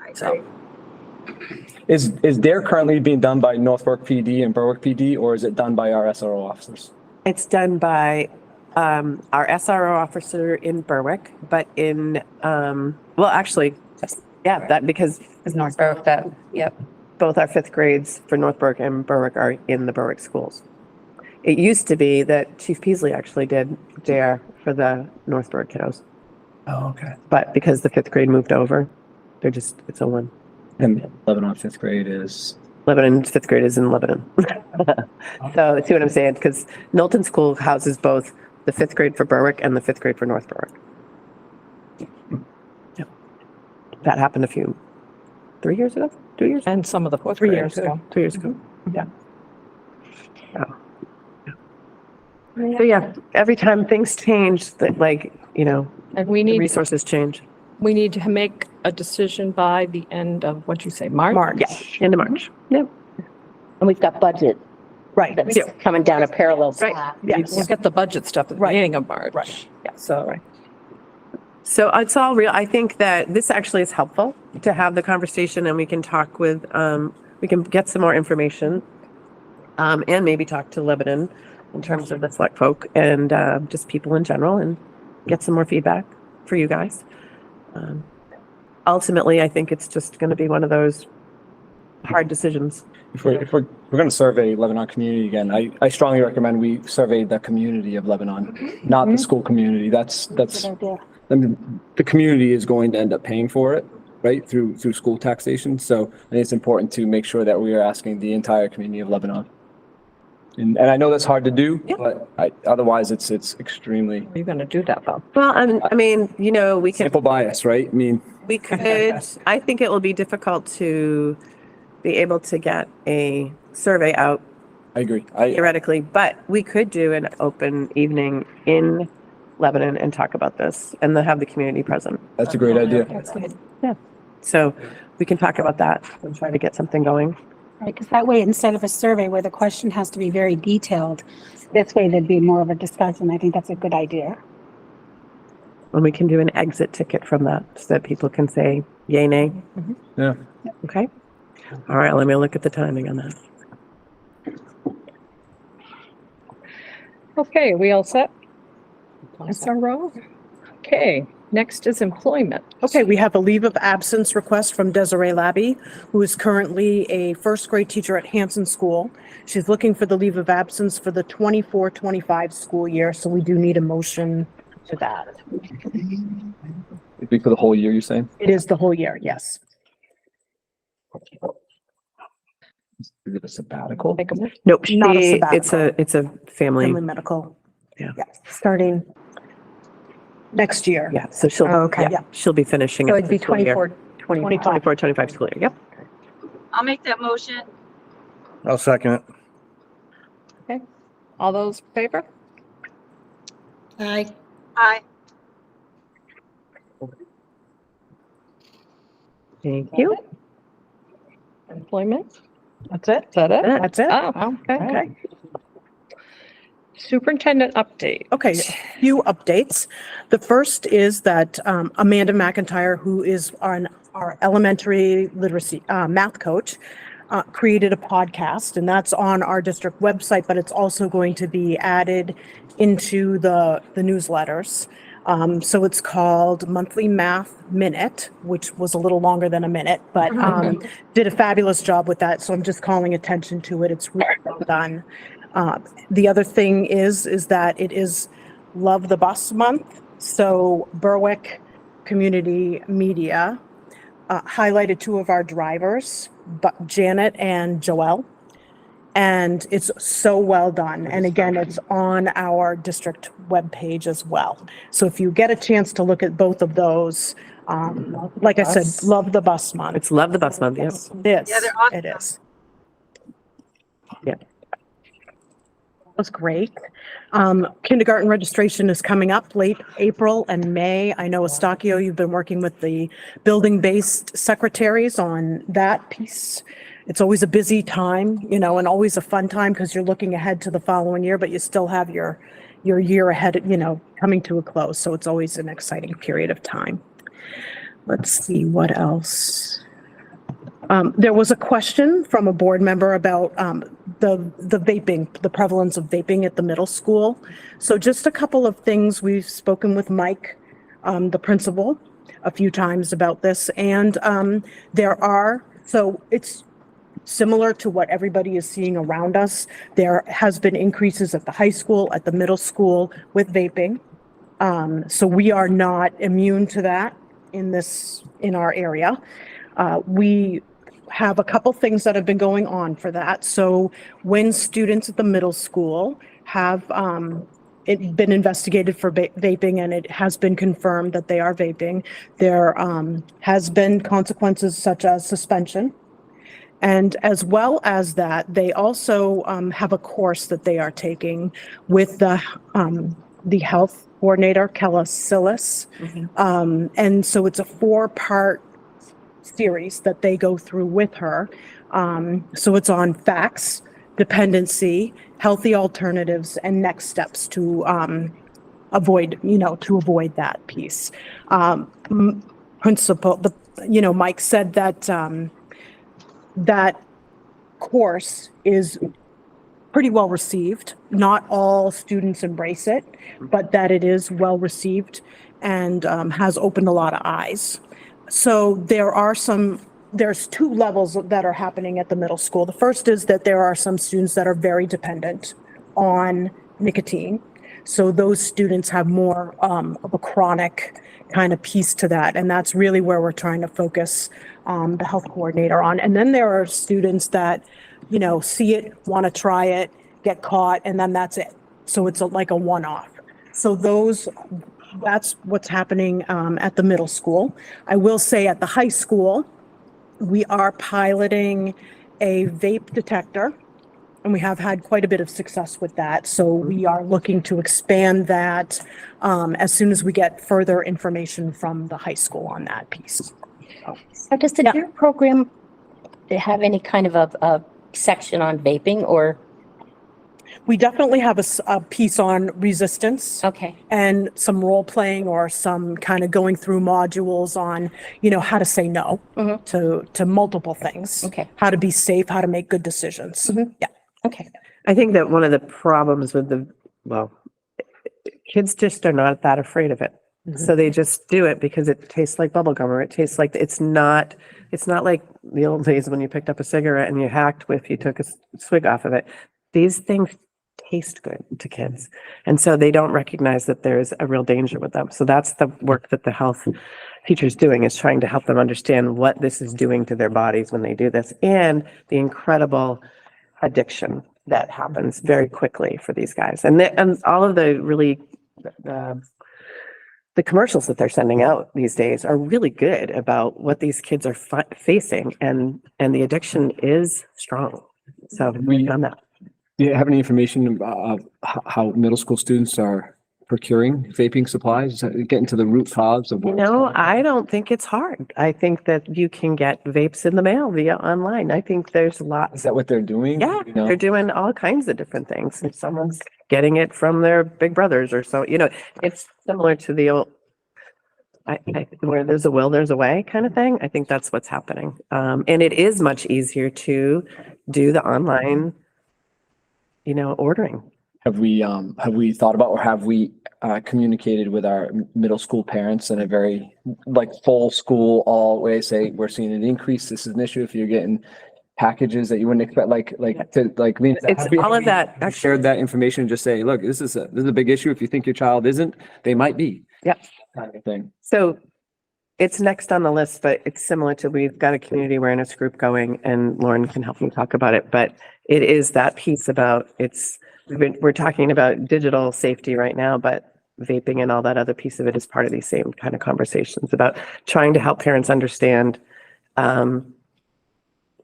Speaker 6: I
Speaker 1: So-
Speaker 6: agree.
Speaker 8: is DARE currently being done by North Berwick PD and Berwick PD, or is it done by our SRO officers?
Speaker 4: it's done by our SRO officer in Berwick, but in, well, actually, yeah, that because
Speaker 5: Is North Berwick that, yep.
Speaker 4: both our fifth grades for North Berwick and Berwick are in the Berwick schools. It used to be that Chief Peasley actually did DARE for the North Berwick kiddos,
Speaker 8: Oh, okay.
Speaker 4: but because the fifth grade moved over, it's a one.
Speaker 8: And Lebanon fifth grade is,
Speaker 4: Lebanon, fifth grade is in Lebanon. So see what I'm saying? Because Knowlton School houses both the fifth grade for Berwick and the fifth grade for North Berwick. Yep. That happened 3 years ago, 2 years?
Speaker 1: And some of the fourth
Speaker 4: 3
Speaker 1: graders
Speaker 4: years
Speaker 1: too.
Speaker 4: ago, 2 years ago. Yeah. So yeah, every time things change, that like,
Speaker 1: And we
Speaker 4: the
Speaker 1: need,
Speaker 4: resources change.
Speaker 1: we need to make a decision by the end of, what'd you say, March?
Speaker 4: Yeah, end of March. Yep.
Speaker 3: And we've got budget
Speaker 7: Right.
Speaker 3: that's coming down a parallel path.
Speaker 1: We'll get the budget stuff at the beginning of March.
Speaker 7: Right.
Speaker 1: Yeah, so.
Speaker 4: So it's all real. I think that this actually is helpful to have the conversation and we can talk with, we can get some more information. And maybe talk to Lebanon in terms of the select folk and, just people in general and get some more feedback for you guys. Ultimately, I think it's just going to be one of those hard decisions.
Speaker 8: if we're going to survey Lebanon community again, I strongly recommend we survey the community of Lebanon, not the school community. That's, I mean, the community is going to end up paying for it, right, through school taxation. So I think it's important to make sure that we are asking the entire community of Lebanon. And I know that's hard to do, but otherwise it's extremely
Speaker 1: How are you going to do that though?
Speaker 4: Well, I mean, we can,
Speaker 8: sample bias, right? I mean,
Speaker 4: we could, I think it will be difficult to be able to get a survey out
Speaker 8: I agree.
Speaker 4: theoretically, but we could do an open evening in Lebanon and talk about this and then have the community present.
Speaker 8: That's a great idea.
Speaker 4: So we can talk about that and try to get something going.
Speaker 10: Right, because that way, instead of a survey where the question has to be very detailed, this way there'd be more of a discussion. I think that's a good idea.
Speaker 4: And we can do an exit ticket from that so that people can say yay, nay.
Speaker 8: Yeah.
Speaker 4: Okay. All right, let me look at the timing on that.
Speaker 1: Okay, we all set? SRO? Okay, next is employment.
Speaker 7: Okay, we have a leave of absence request from Desiree Labby, who is currently a first grade teacher at Hanson School. She's looking for the leave of absence for the 24-25 school year, so we do need a motion to that.
Speaker 8: It'd be for the whole year, you're saying?
Speaker 7: It is the whole year, yes.
Speaker 8: Is it a sabbatical?
Speaker 1: Make a motion.
Speaker 4: Nope,
Speaker 7: Not a
Speaker 4: it's a family,
Speaker 7: Family medical.
Speaker 4: Yeah.
Speaker 7: Starting next year.
Speaker 4: yeah, so she'll,
Speaker 7: Oh, okay.
Speaker 4: yeah, she'll be finishing.
Speaker 10: So
Speaker 4: up
Speaker 10: it'd be
Speaker 4: the school year.
Speaker 10: 24,
Speaker 4: 24, 25 school year, yep.
Speaker 6: I'll make that motion.
Speaker 11: I'll second it.
Speaker 1: All those in favor?
Speaker 10: Aye.
Speaker 6: Aye.
Speaker 4: Thank you.
Speaker 1: Employment?
Speaker 7: That's it.
Speaker 1: Is that it?
Speaker 7: That's it.
Speaker 1: Oh, okay. Superintendent update.
Speaker 7: Okay, a few updates. The first is that Amanda McIntyre, who is our elementary literacy math coach, created a podcast, and that's on our district website, but it's also going to be added into the newsletters. So it's called Monthly Math Minute, which was a little longer than a minute, but did a fabulous job with that. So I'm just calling attention to it. It's really well done. The other thing is that it is Love the Bus Month. So Berwick Community Media highlighted two of our drivers, Janet and Joelle. And it's so well done. And again, it's on our district webpage as well. So if you get a chance to look at both of those, like I said, Love the Bus Month.
Speaker 4: It's Love the Bus Month, yes.
Speaker 7: It is.
Speaker 6: Yeah, they're awesome.
Speaker 7: It is.
Speaker 4: Yeah.
Speaker 7: That's great. Kindergarten registration is coming up late April and May. I know Estacio, you've been working with the building-based secretaries on that piece. It's always a busy time, and always a fun time because you're looking ahead to the following year, but you still have your year ahead, coming to a close. So it's always an exciting period of time. Let's see what else. There was a question from a board member about the vaping, the prevalence of vaping at the middle school. So just a couple of things. We've spoken with Mike, the principal, a few times about this, and so it's similar to what everybody is seeing around us. There has been increases at the high school, at the middle school with vaping. So we are not immune to that in our area. We have a couple things that have been going on for that. So when students at the middle school have been investigated for vaping and it has been confirmed that they are vaping, there has been consequences such as suspension. And as well as that, they also have a course that they are taking with the health coordinator, Kella Sillis. And so it's a 4-part series that they go through with her. So it's on facts, dependency, healthy alternatives, and next steps to avoid that piece. Mike said that that course is pretty well received. Not all students embrace it, but that it is well received and has opened a lot of eyes. So there's 2 levels that are happening at the middle school. The first is that there are some students that are very dependent on nicotine. So those students have more of a chronic kind of piece to that. And that's really where we're trying to focus the health coordinator on. And then there are students that, see it, want to try it, get caught, and then that's it. So it's like a one-off. So that's what's happening at the middle school. I will say at the high school, we are piloting a vape detector, and we have had quite a bit of success with that. So we are looking to expand that as soon as we get further information from the high school on that piece.
Speaker 3: So does the DARE program have any kind of a section on vaping or?
Speaker 7: We definitely have a piece on resistance.
Speaker 3: Okay.
Speaker 7: And some role playing or some kind of going through modules on, how to say no to multiple things.
Speaker 3: Okay.
Speaker 7: How to be safe, how to make good decisions. Yeah.
Speaker 3: Okay.
Speaker 4: I think that one of the problems with kids just are not that afraid of it. So they just do it because it tastes like bubble gum, or it tastes like, it's not like the old days when you picked up a cigarette and you hacked if you took a swig off of it. These things taste good to kids. And so they don't recognize that there's a real danger with them. So that's the work that the health teacher's doing, is trying to help them understand what this is doing to their bodies when they do this, and the incredible addiction that happens very quickly for these guys. And all of the really, the commercials that they're sending out these days are really good about what these kids are facing, and the addiction is strong. So we've done that.
Speaker 8: Do you have any information about how middle school students are procuring vaping supplies, getting to the root cause of?
Speaker 4: I don't think it's hard. I think that you can get vapes in the mail via online. I think there's lots.
Speaker 8: Is that what they're doing?
Speaker 4: Yeah, they're doing all kinds of different things. And someone's getting it from their big brothers or so, it's similar to the old, where there's a will, there's a way kind of thing. I think that's what's happening. And it is much easier to do the online, ordering.
Speaker 8: have we thought about, or have we communicated with our middle school parents in a very like full school all way, say, we're seeing an increase, this is an issue, if you're getting packages that you wouldn't expect,
Speaker 4: It's all of that, actually.
Speaker 8: shared that information, just say, look, this is a big issue. If you think your child isn't, they might be.
Speaker 4: Yep.
Speaker 8: Kind of thing.
Speaker 4: So it's next on the list, but it's similar to, we've got a community awareness group going, and Lauren can help me talk about it, but it is that piece about, we're talking about digital safety right now, but vaping and all that other piece of it is part of these same kind of conversations about trying to help parents understand,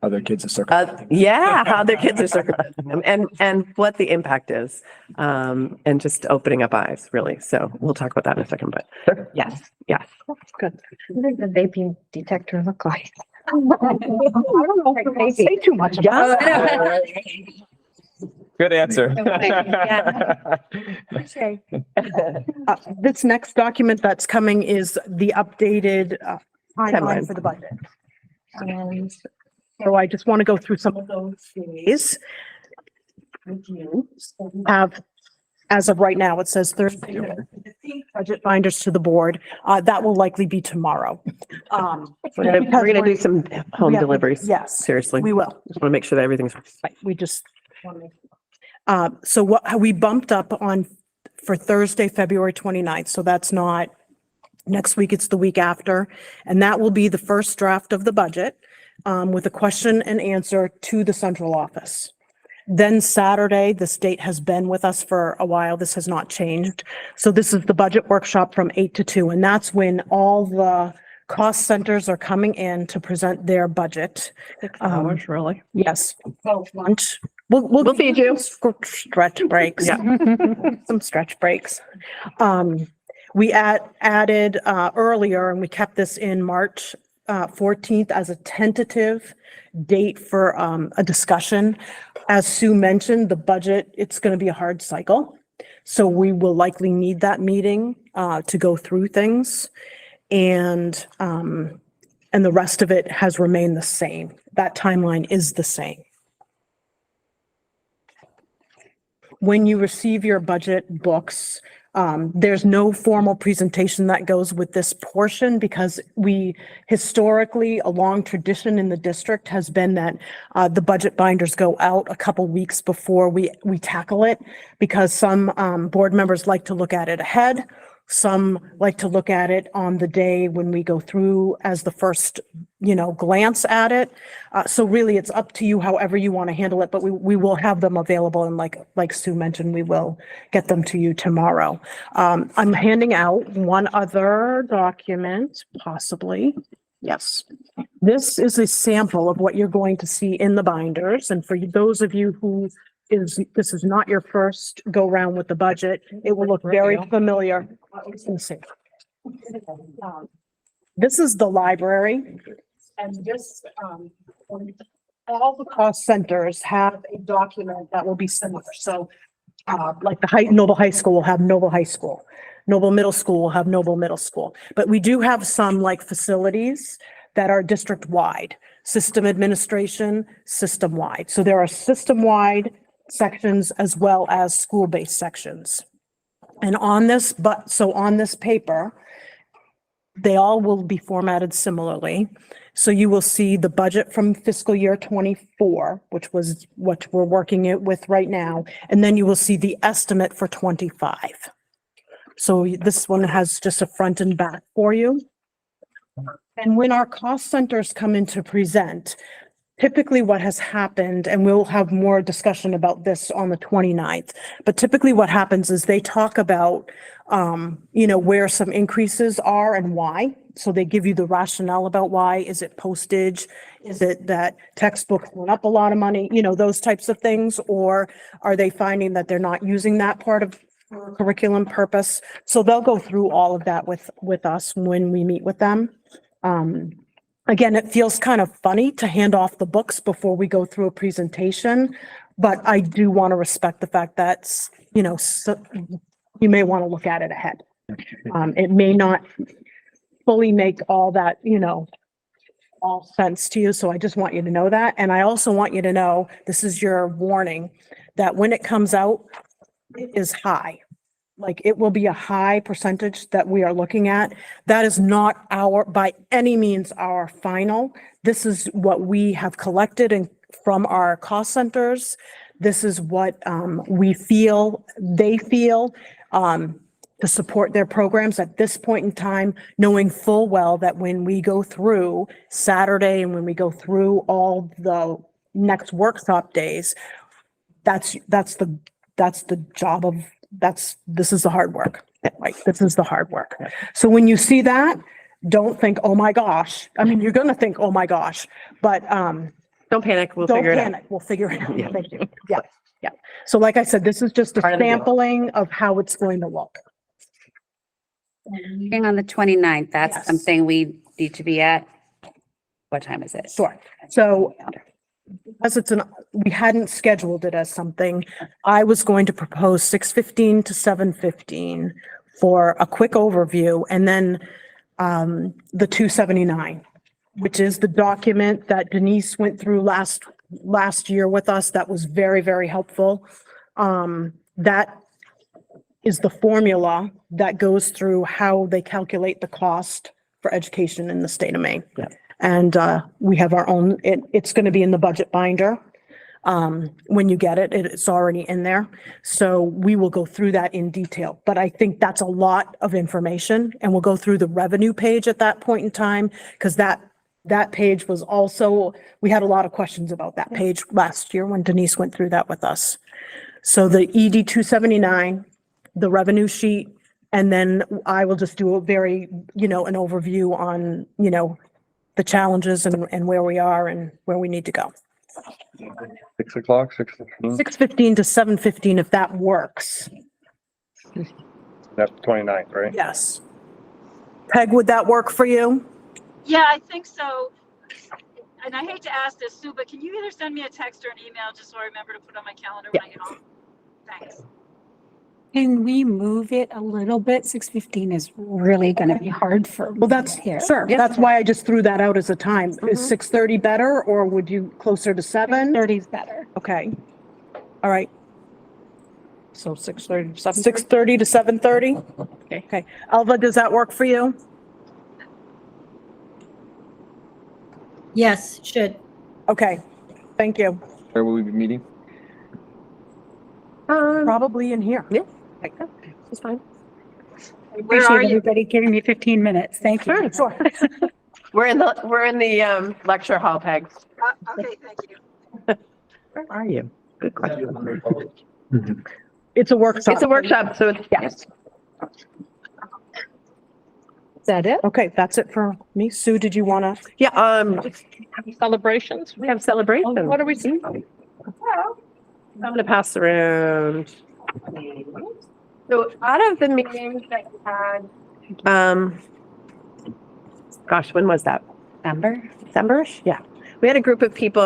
Speaker 8: Other kids are circling.
Speaker 4: how their kids are circumventing them and what the impact is, and just opening up eyes, really. So we'll talk about that in a second, but yes.
Speaker 7: Good.
Speaker 10: What does the vaping detector look like?
Speaker 7: I don't know if I say too much about it.
Speaker 8: Good answer.
Speaker 10: Okay.
Speaker 7: This next document that's coming is the updated timeline
Speaker 4: Timeline.
Speaker 7: for the budget. And so I just want to go through some of those days with you. So we have, as of right now, it says Thursday, budget binders to the board. That will likely be tomorrow.
Speaker 4: We're gonna do some home
Speaker 7: Yeah,
Speaker 4: deliveries.
Speaker 7: yes,
Speaker 4: Seriously.
Speaker 7: we will.
Speaker 4: Just want to make sure that everything's.
Speaker 7: Right, we just want to make. So what we bumped up on for Thursday, February 29th. So that's not next week, it's the week after. And that will be the first draft of the budget with a question and answer to the central office. Then Saturday, the state has been with us for a while. This has not changed. So this is the budget workshop from 8 to 2, and that's when all the cost centers are coming in to present their budget.
Speaker 4: 6 hours, really?
Speaker 7: Yes. Lunch. We'll
Speaker 4: feed you.
Speaker 7: Stretch breaks.
Speaker 4: Yeah.
Speaker 7: Some stretch breaks. We added earlier, and we kept this in March 14th as a tentative date for a discussion. As Sue mentioned, the budget, it's going to be a hard cycle. So we will likely need that meeting to go through things. And the rest of it has remained the same. That timeline is the same. When you receive your budget books, there's no formal presentation that goes with this portion because we historically, a long tradition in the district has been that the budget binders go out a couple weeks before we tackle it because some board members like to look at it ahead. Some like to look at it on the day when we go through as the first, glance at it. So really it's up to you however you want to handle it, but we will have them available. And like Sue mentioned, we will get them to you tomorrow. I'm handing out one other document, possibly. Yes. This is a sample of what you're going to see in the binders. And for those of you who this is not your first go round with the budget, it will look very familiar. This is the library, and this, all the cost centers have a document that will be similar. So, like Noble High School will have Noble High School. Noble Middle School will have Noble Middle School. But we do have some like facilities that are district-wide, system administration, system-wide. So there are system-wide sections as well as school-based sections. And on this, on this paper, they all will be formatted similarly. So you will see the budget from fiscal year 24, which was what we're working it with right now. And then you will see the estimate for 25. So this one has just a front and back for you. And when our cost centers come in to present, typically what has happened, and we'll have more discussion about this on the 29th, but typically what happens is they talk about, where some increases are and why. So they give you the rationale about why. Is it postage? Is it that textbooks went up a lot of money? Those types of things. Or are they finding that they're not using that part of curriculum purpose? So they'll go through all of that with us when we meet with them. Again, it feels kind of funny to hand off the books before we go through a presentation, but I do want to respect the fact that, you may want to look at it ahead. It may not fully make all that, all sense to you. So I just want you to know that. And I also want you to know, this is your warning, that when it comes out, is high. Like it will be a high percentage that we are looking at. That is not by any means our final. This is what we have collected and from our cost centers. This is what we feel, they feel, to support their programs at this point in time, knowing full well that when we go through Saturday and when we go through all the next workshop days, that's the job of, this is the hard work. Like, this is the hard work. So when you see that, don't think, oh my gosh. I mean, you're gonna think, oh my gosh, but
Speaker 4: Don't panic, we'll
Speaker 7: don't
Speaker 4: figure it out.
Speaker 7: panic. We'll figure it out.
Speaker 4: Yeah.
Speaker 7: Thank you. Yeah, yeah. So like I said, this is just a
Speaker 4: Part of the deal.
Speaker 7: sampling of how it's going to look.
Speaker 5: Meeting on the 29th, that's
Speaker 7: Yes.
Speaker 5: something we need to be at. What time is it?
Speaker 7: Sure. So as we hadn't scheduled it as something, I was going to propose 6:15 to 7:15 for a quick overview, and then the 279, which is the document that Denise went through last year with us. That was very, very helpful. That is the formula that goes through how they calculate the cost for education in the state of Maine.
Speaker 4: Yeah.
Speaker 7: And we have our own, it's going to be in the budget binder. When you get it, it's already in there. So we will go through that in detail. But I think that's a lot of information, and we'll go through the revenue page at that point in time, because that page was also, we had a lot of questions about that page last year when Denise went through that with us. So the ED 279, the revenue sheet, and then I will just do a very, an overview on, the challenges and where we are and where we need to go.
Speaker 11: 6 o'clock, 6:15.
Speaker 7: 6:15 to 7:15, if that works.
Speaker 11: That's the 29th, right?
Speaker 7: Yes. Peg, would that work for you?
Speaker 6: Yeah, I think so. And I hate to ask this, Sue, but can you either send me a text or an email just so I remember to put on my calendar when I get home? Thanks.
Speaker 10: Can we move it a little bit? 6:15 is really gonna be hard for.
Speaker 7: Well, that's,
Speaker 10: here.
Speaker 7: sure. That's why I just threw that out as a time. Is 6:30 better, or would you closer to 7?
Speaker 10: 30 is better.
Speaker 7: Okay. All right. So 6:30 to 7. 6:30 to 7:30?
Speaker 10: Okay.
Speaker 7: Okay. Alva, does that work for you?
Speaker 1: Yes, should.
Speaker 7: Okay. Thank you.
Speaker 8: Where will we be meeting?
Speaker 7: Probably in here.
Speaker 4: It's fine.
Speaker 6: Where are
Speaker 10: Appreciate
Speaker 6: you?
Speaker 10: everybody giving me 15 minutes. Thank you.
Speaker 7: Sure.
Speaker 4: We're in the lecture hall, Peg.
Speaker 6: Okay, thank you.
Speaker 4: Where are you? Good question.
Speaker 7: It's a workshop.
Speaker 4: It's a workshop, so it's, yes.
Speaker 10: Is that it?
Speaker 7: Okay, that's it for me. Sue, did you want to?
Speaker 4: Yeah,
Speaker 1: Celebrations?
Speaker 4: we have celebrations.
Speaker 1: What are we doing?
Speaker 4: I'm gonna pass around. So out of the meetings that we had, gosh, when was that? December-ish? Yeah. We had a group of people,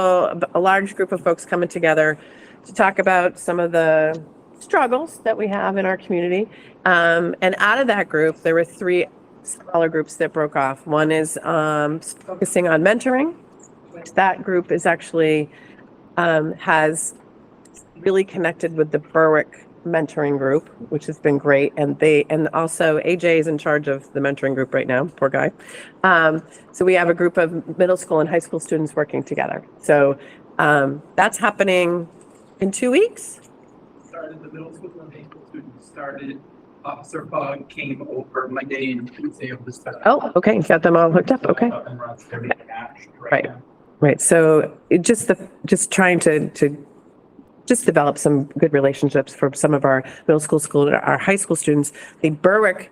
Speaker 4: a large group of folks coming together to talk about some of the struggles that we have in our community. And out of that group, there were 3 smaller groups that broke off. One is focusing on mentoring, which that group is actually has really connected with the Berwick mentoring group, which has been great. And also AJ is in charge of the mentoring group right now, poor guy. So we have a group of middle school and high school students working together. So that's happening in 2 weeks.
Speaker 12: Started the middle school and high school students started. Officer Bug came over Monday and Tuesday of this past.
Speaker 4: Oh, okay. Got them all hooked up. Okay.
Speaker 12: And runs everything out
Speaker 4: Right.
Speaker 12: now.
Speaker 4: Right. So it just trying to just develop some good relationships for some of our middle school, our high school students. The Berwick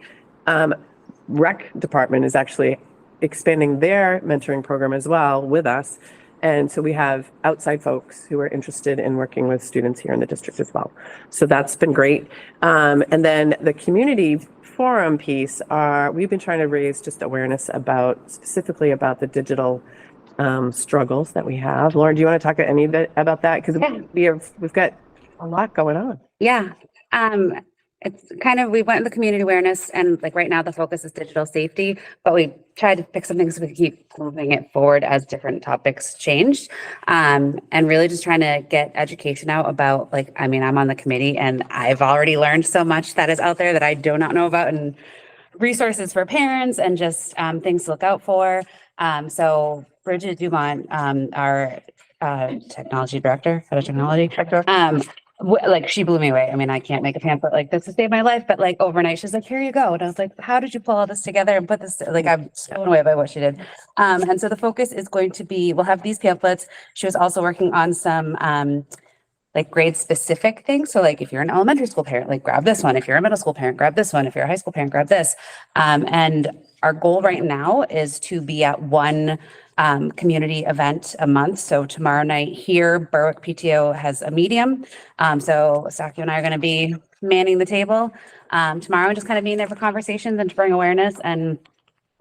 Speaker 4: rec department is actually expanding their mentoring program as well with us. And so we have outside folks who are interested in working with students here in the district as well. So that's been great. And then the community forum piece, we've been trying to raise just awareness specifically about the digital struggles that we have. Lauren, do you want to talk any bit about that? Because we've got a lot going on.
Speaker 5: Yeah. It's kind of, we went into community awareness and like right now the focus is digital safety, but we tried to pick some things so we could keep moving it forward as different topics changed. And really just trying to get education out about like, I mean, I'm on the committee and I've already learned so much that is out there that I do not know about, and resources for parents and just things to look out for. So Bridget Dumont, our technology director, head of technology director, like she blew me away. I mean, I can't make a pamphlet like this to save my life, but like overnight, she's like, here you go. And I was like, how did you pull all this together and put this, like, I'm blown away by what she did. And so the focus is going to be, we'll have these pamphlets. She was also working on some like grade specific things. So like if you're an elementary school parent, like grab this one. If you're a middle school parent, grab this one. If you're a high school parent, grab this. And our goal right now is to be at one community event a month. So tomorrow night here, Berwick PTO has a medium. So Saki and I are going to be manning the table tomorrow and just kind of being there for conversations and to bring awareness and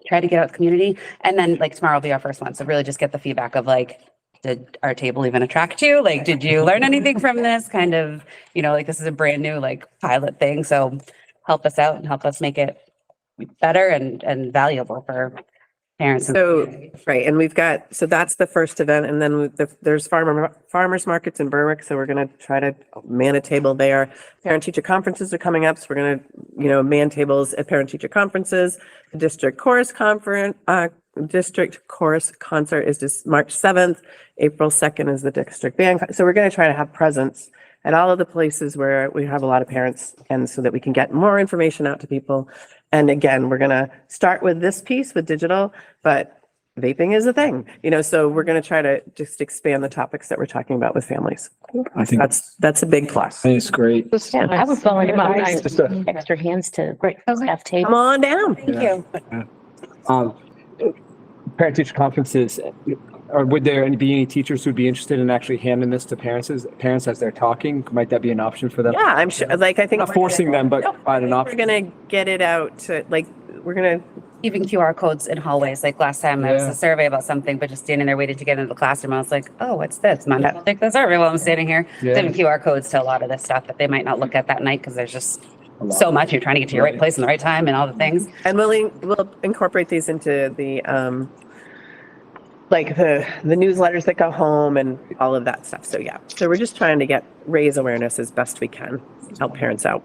Speaker 5: try to get out the community. And then like tomorrow will be our first one. So really just get the feedback of like, did our table even attract you? Like, did you learn anything from this kind of, you know, like this is a brand new like pilot thing. So help us out and help us make it better and valuable for parents.
Speaker 4: So, right, and we've got, so that's the first event, and then there's farmers markets in Berwick, so we're gonna try to man a table there. Parent-teacher conferences are coming up, so we're gonna, you know, man tables at parent-teacher conferences. The district chorus concert is just March 7th. April 2nd is the district band. So we're gonna try to have presence at all of the places where we have a lot of parents, and so that we can get more information out to people. And again, we're gonna start with this piece with digital, but vaping is a thing, you know, so we're gonna try to just expand the topics that we're talking about with families.
Speaker 8: I think
Speaker 4: That's a big plus.
Speaker 8: it's great.
Speaker 3: I would follow him up.
Speaker 8: It's just a-
Speaker 3: Extra hands to staff table.
Speaker 4: Come on down.
Speaker 5: Thank you.
Speaker 8: Parent-teacher conferences, or would there be any teachers who'd be interested in actually handing this to parents as they're talking? Might that be an option for them?
Speaker 4: Yeah, I'm sure, like, I think.
Speaker 8: Not forcing them, but find an
Speaker 4: We're
Speaker 8: option.
Speaker 4: gonna get it out to, like, we're gonna,
Speaker 5: Even QR codes in hallways, like last time there was
Speaker 8: Yeah.
Speaker 5: a survey about something, but just standing there waiting to get into the classroom, I was like, oh, what's this? Mind if I'll take the survey while I'm standing here?
Speaker 8: Yeah.
Speaker 5: There's QR codes to a lot of this stuff that they might not look at that night because there's just so much. You're trying to get to your right place in the right time and all the things.
Speaker 4: and we'll incorporate these into the, like the newsletters that go home and all of that stuff. So yeah, so we're just trying to raise awareness as best we can, help parents out.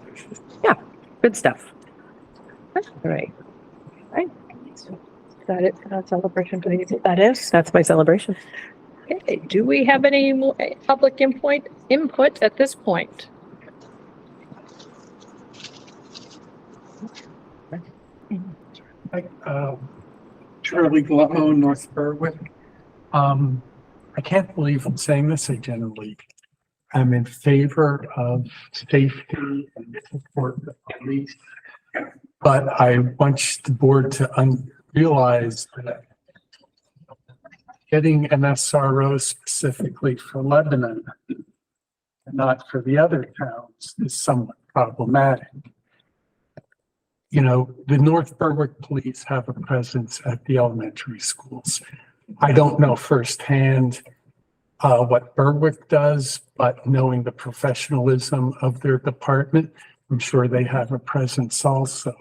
Speaker 4: Yeah, good stuff. All right.
Speaker 1: Is that it for that celebration? Do you think that is?
Speaker 4: That's my celebration.
Speaker 1: Okay, do we have any more public input at this point?
Speaker 12: Charlie Glutmo, North Berwick. I can't believe I'm saying this again, Lee. I'm in favor of safety and support the police. But I want the board to realize that getting an SRO specifically for Lebanon, and not for the other towns, is somewhat problematic. You know, the North Berwick police have a presence at the elementary schools. I don't know firsthand what Berwick does, but knowing the professionalism of their department, I'm sure they have a presence also.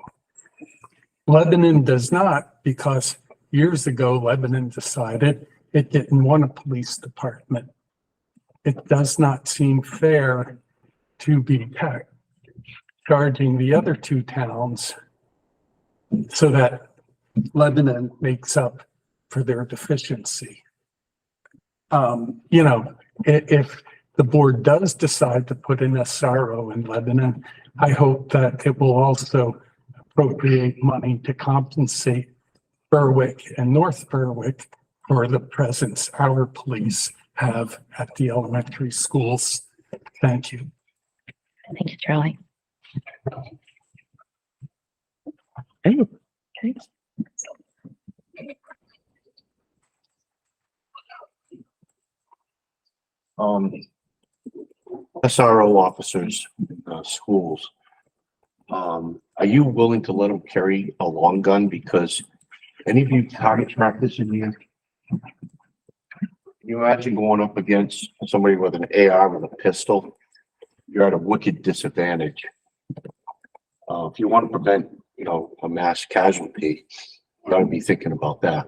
Speaker 12: Lebanon does not, because years ago, Lebanon decided it didn't want a police department. It does not seem fair to be charging the other two towns so that Lebanon makes up for their deficiency. You know, if the board does decide to put an SRO in Lebanon, I hope that it will also appropriate money to compensate Berwick and North Berwick for the presence our police have at the elementary schools. Thank you.
Speaker 3: Thank you, Charlie.
Speaker 4: Okay.
Speaker 13: SRO officers, schools. Are you willing to let them carry a long gun? Because any of you target practice in here? Can you imagine going up against somebody with an AR with a pistol? You're at a wicked disadvantage. If you want to prevent, a mass casualty, you gotta be thinking about that.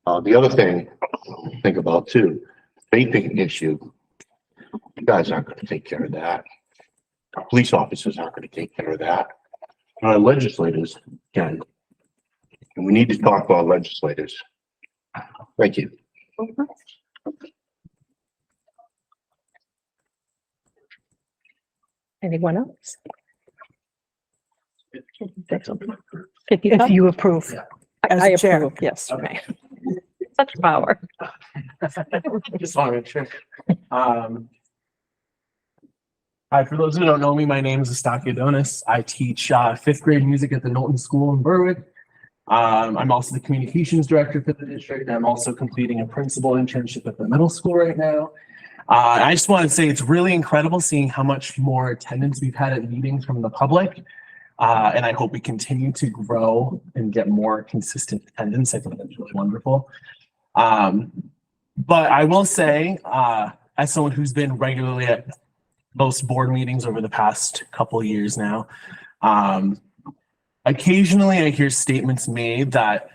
Speaker 13: The other thing, to think about too, vaping issue. You guys aren't gonna take care of that. Our police officers aren't gonna take care of that. Our legislators can. And we need to talk to our legislators. Thank you.
Speaker 1: Anyone else?
Speaker 7: If you approve. as
Speaker 1: I
Speaker 7: chair.
Speaker 1: approve, yes, okay. Such power.
Speaker 14: Just want to make sure. Hi, for those who don't know me, my name is Estacio Adonis. I teach fifth grade music at the Knowlton School in Berwick. I'm also the communications director for the district. I'm also completing a principal internship at the middle school right now. I just want to say it's really incredible seeing how much more attendance we've had at meetings from the public. And I hope we continue to grow and get more consistent attendance. I think that's really wonderful. But I will say, as someone who's been regularly at most board meetings over the past couple of years now, occasionally I hear statements made that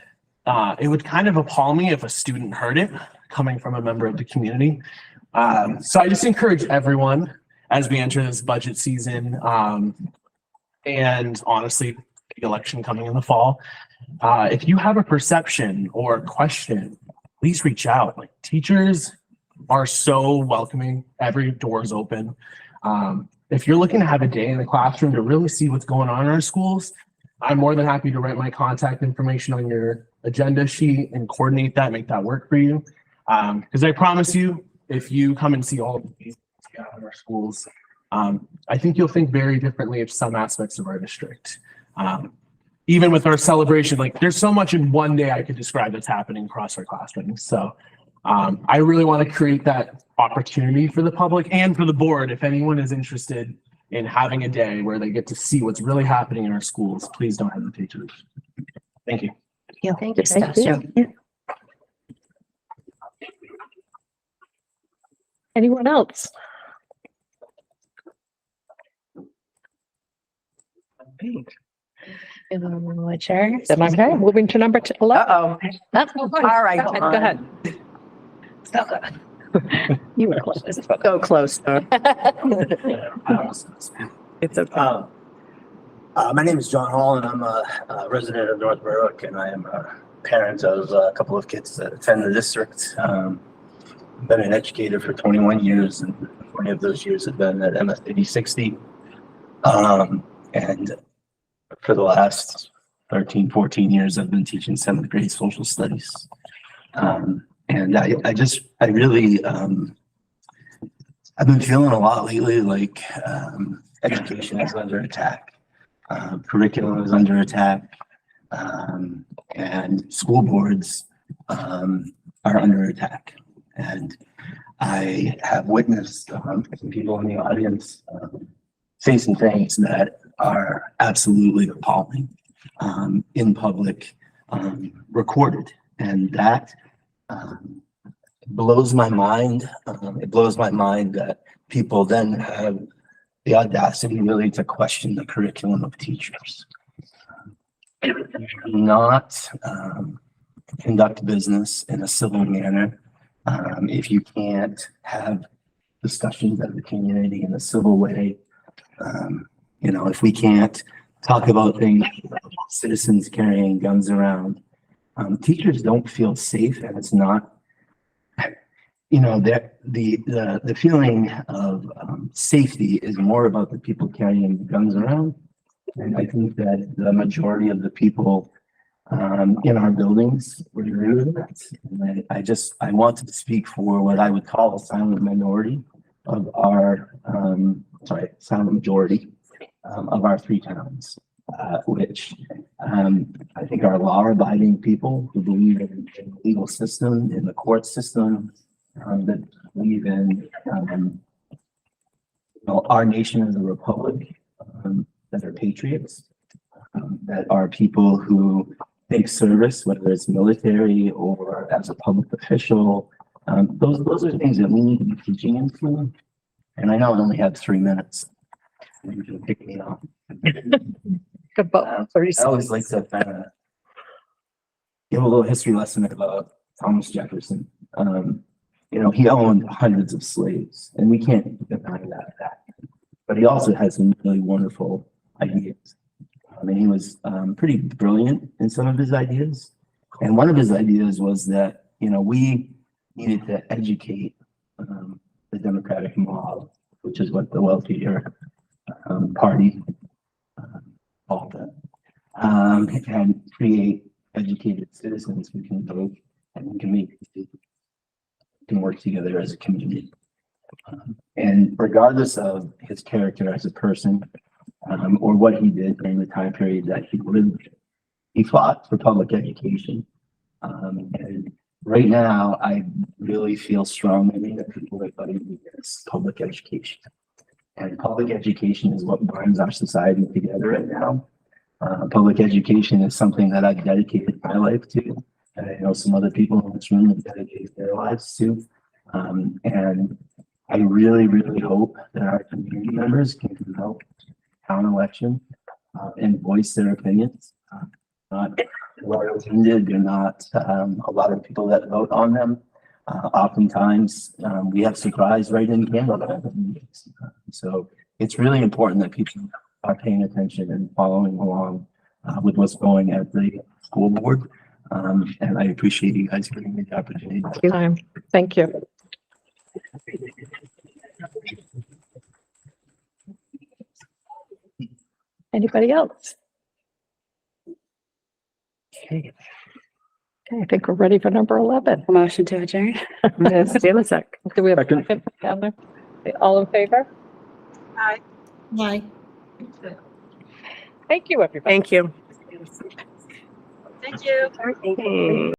Speaker 14: it would kind of appall me if a student heard it coming from a member of the community. So I just encourage everyone as we enter this budget season, and honestly, the election coming in the fall, if you have a perception or a question, please reach out. Like, teachers are so welcoming. Every door is open. If you're looking to have a day in the classroom to really see what's going on in our schools, I'm more than happy to write my contact information on your agenda sheet and coordinate that, make that work for you. Because I promise you, if you come and see all of these in our schools, I think you'll think very differently of some aspects of our district. Even with our celebration, like, there's so much in one day I could describe that's happening across our classrooms. So I really want to create that opportunity for the public and for the board. If anyone is interested in having a day where they get to see what's really happening in our schools, please don't hesitate to reach. Thank you.
Speaker 3: Yeah, thank you,
Speaker 1: Thank you.
Speaker 3: Stasio.
Speaker 1: Anyone else?
Speaker 5: Chair.
Speaker 1: Okay, moving to number 11.
Speaker 9: Uh-oh. All right.
Speaker 1: Go ahead.
Speaker 4: You were close. So close. Sir. It's okay.
Speaker 15: My name is John Hall, and I'm a resident of North Berwick, and I am a parent of a couple of kids that attend the district. I've been an educator for 21 years, and 20 of those years have been at MS 8060. And for the last 13, 14 years, I've been teaching 7th grade social studies. And I really, I've been feeling a lot lately like education is under attack. Curriculum is under attack, and school boards are under attack. And I have witnessed some people in the audience say some things that are absolutely appalling in public, recorded. And that blows my mind. It blows my mind that people then have the audacity really to question the curriculum of teachers. Not conduct business in a civil manner if you can't have discussions of the community in a civil way. If we can't talk about things, citizens carrying guns around, teachers don't feel safe, and it's not, that the feeling of safety is more about the people carrying guns around. And I think that the majority of the people in our buildings would agree with that. And I wanted to speak for what I would call a silent minority of our, silent majority of our 3 towns, which I think are law-abiding people who believe in the legal system, in the court system, that believe in our nation as a republic, that are patriots, that are people who take service, whether it's military or as a public official. Those are things that we need to be teaching into. And I know I only have 3 minutes. and you can pick me up.
Speaker 1: About 30
Speaker 15: I always like to kind of give a little history lesson about Thomas Jefferson. He owned hundreds of slaves, and we can't deny that fact. But he also had some really wonderful ideas. And he was pretty brilliant in some of his ideas. And one of his ideas was that, we needed to educate the Democratic mob, which is what the wealthier party called it, and create educated citizens who can vote and can work together as a community. And regardless of his character as a person, or what he did during the time period that he lived, he fought for public education. And right now, I really feel strongly that people are fighting against public education. And public education is what binds our society together right now. Public education is something that I've dedicated my life to, and I know some other people in this room have dedicated their lives to. And I really, really hope that our community members can help town election and voice their opinions. Not well attended, they're not a lot of people that vote on them. Oftentimes, we have surprise right in Canada. So it's really important that people are paying attention and following along with what's going at the school board. And I appreciate you guys giving me the opportunity.
Speaker 1: Thank you. Anybody else? Okay, I think we're ready for number 11.
Speaker 5: Motion to adjourn.
Speaker 4: Ms. Janicek.
Speaker 1: Do we have a
Speaker 8: Second.
Speaker 1: second? Heather? All in favor?
Speaker 6: Aye.
Speaker 10: Aye.
Speaker 1: Thank you, everybody.
Speaker 4: Thank you.
Speaker 6: Thank you.
Speaker 4: Okay.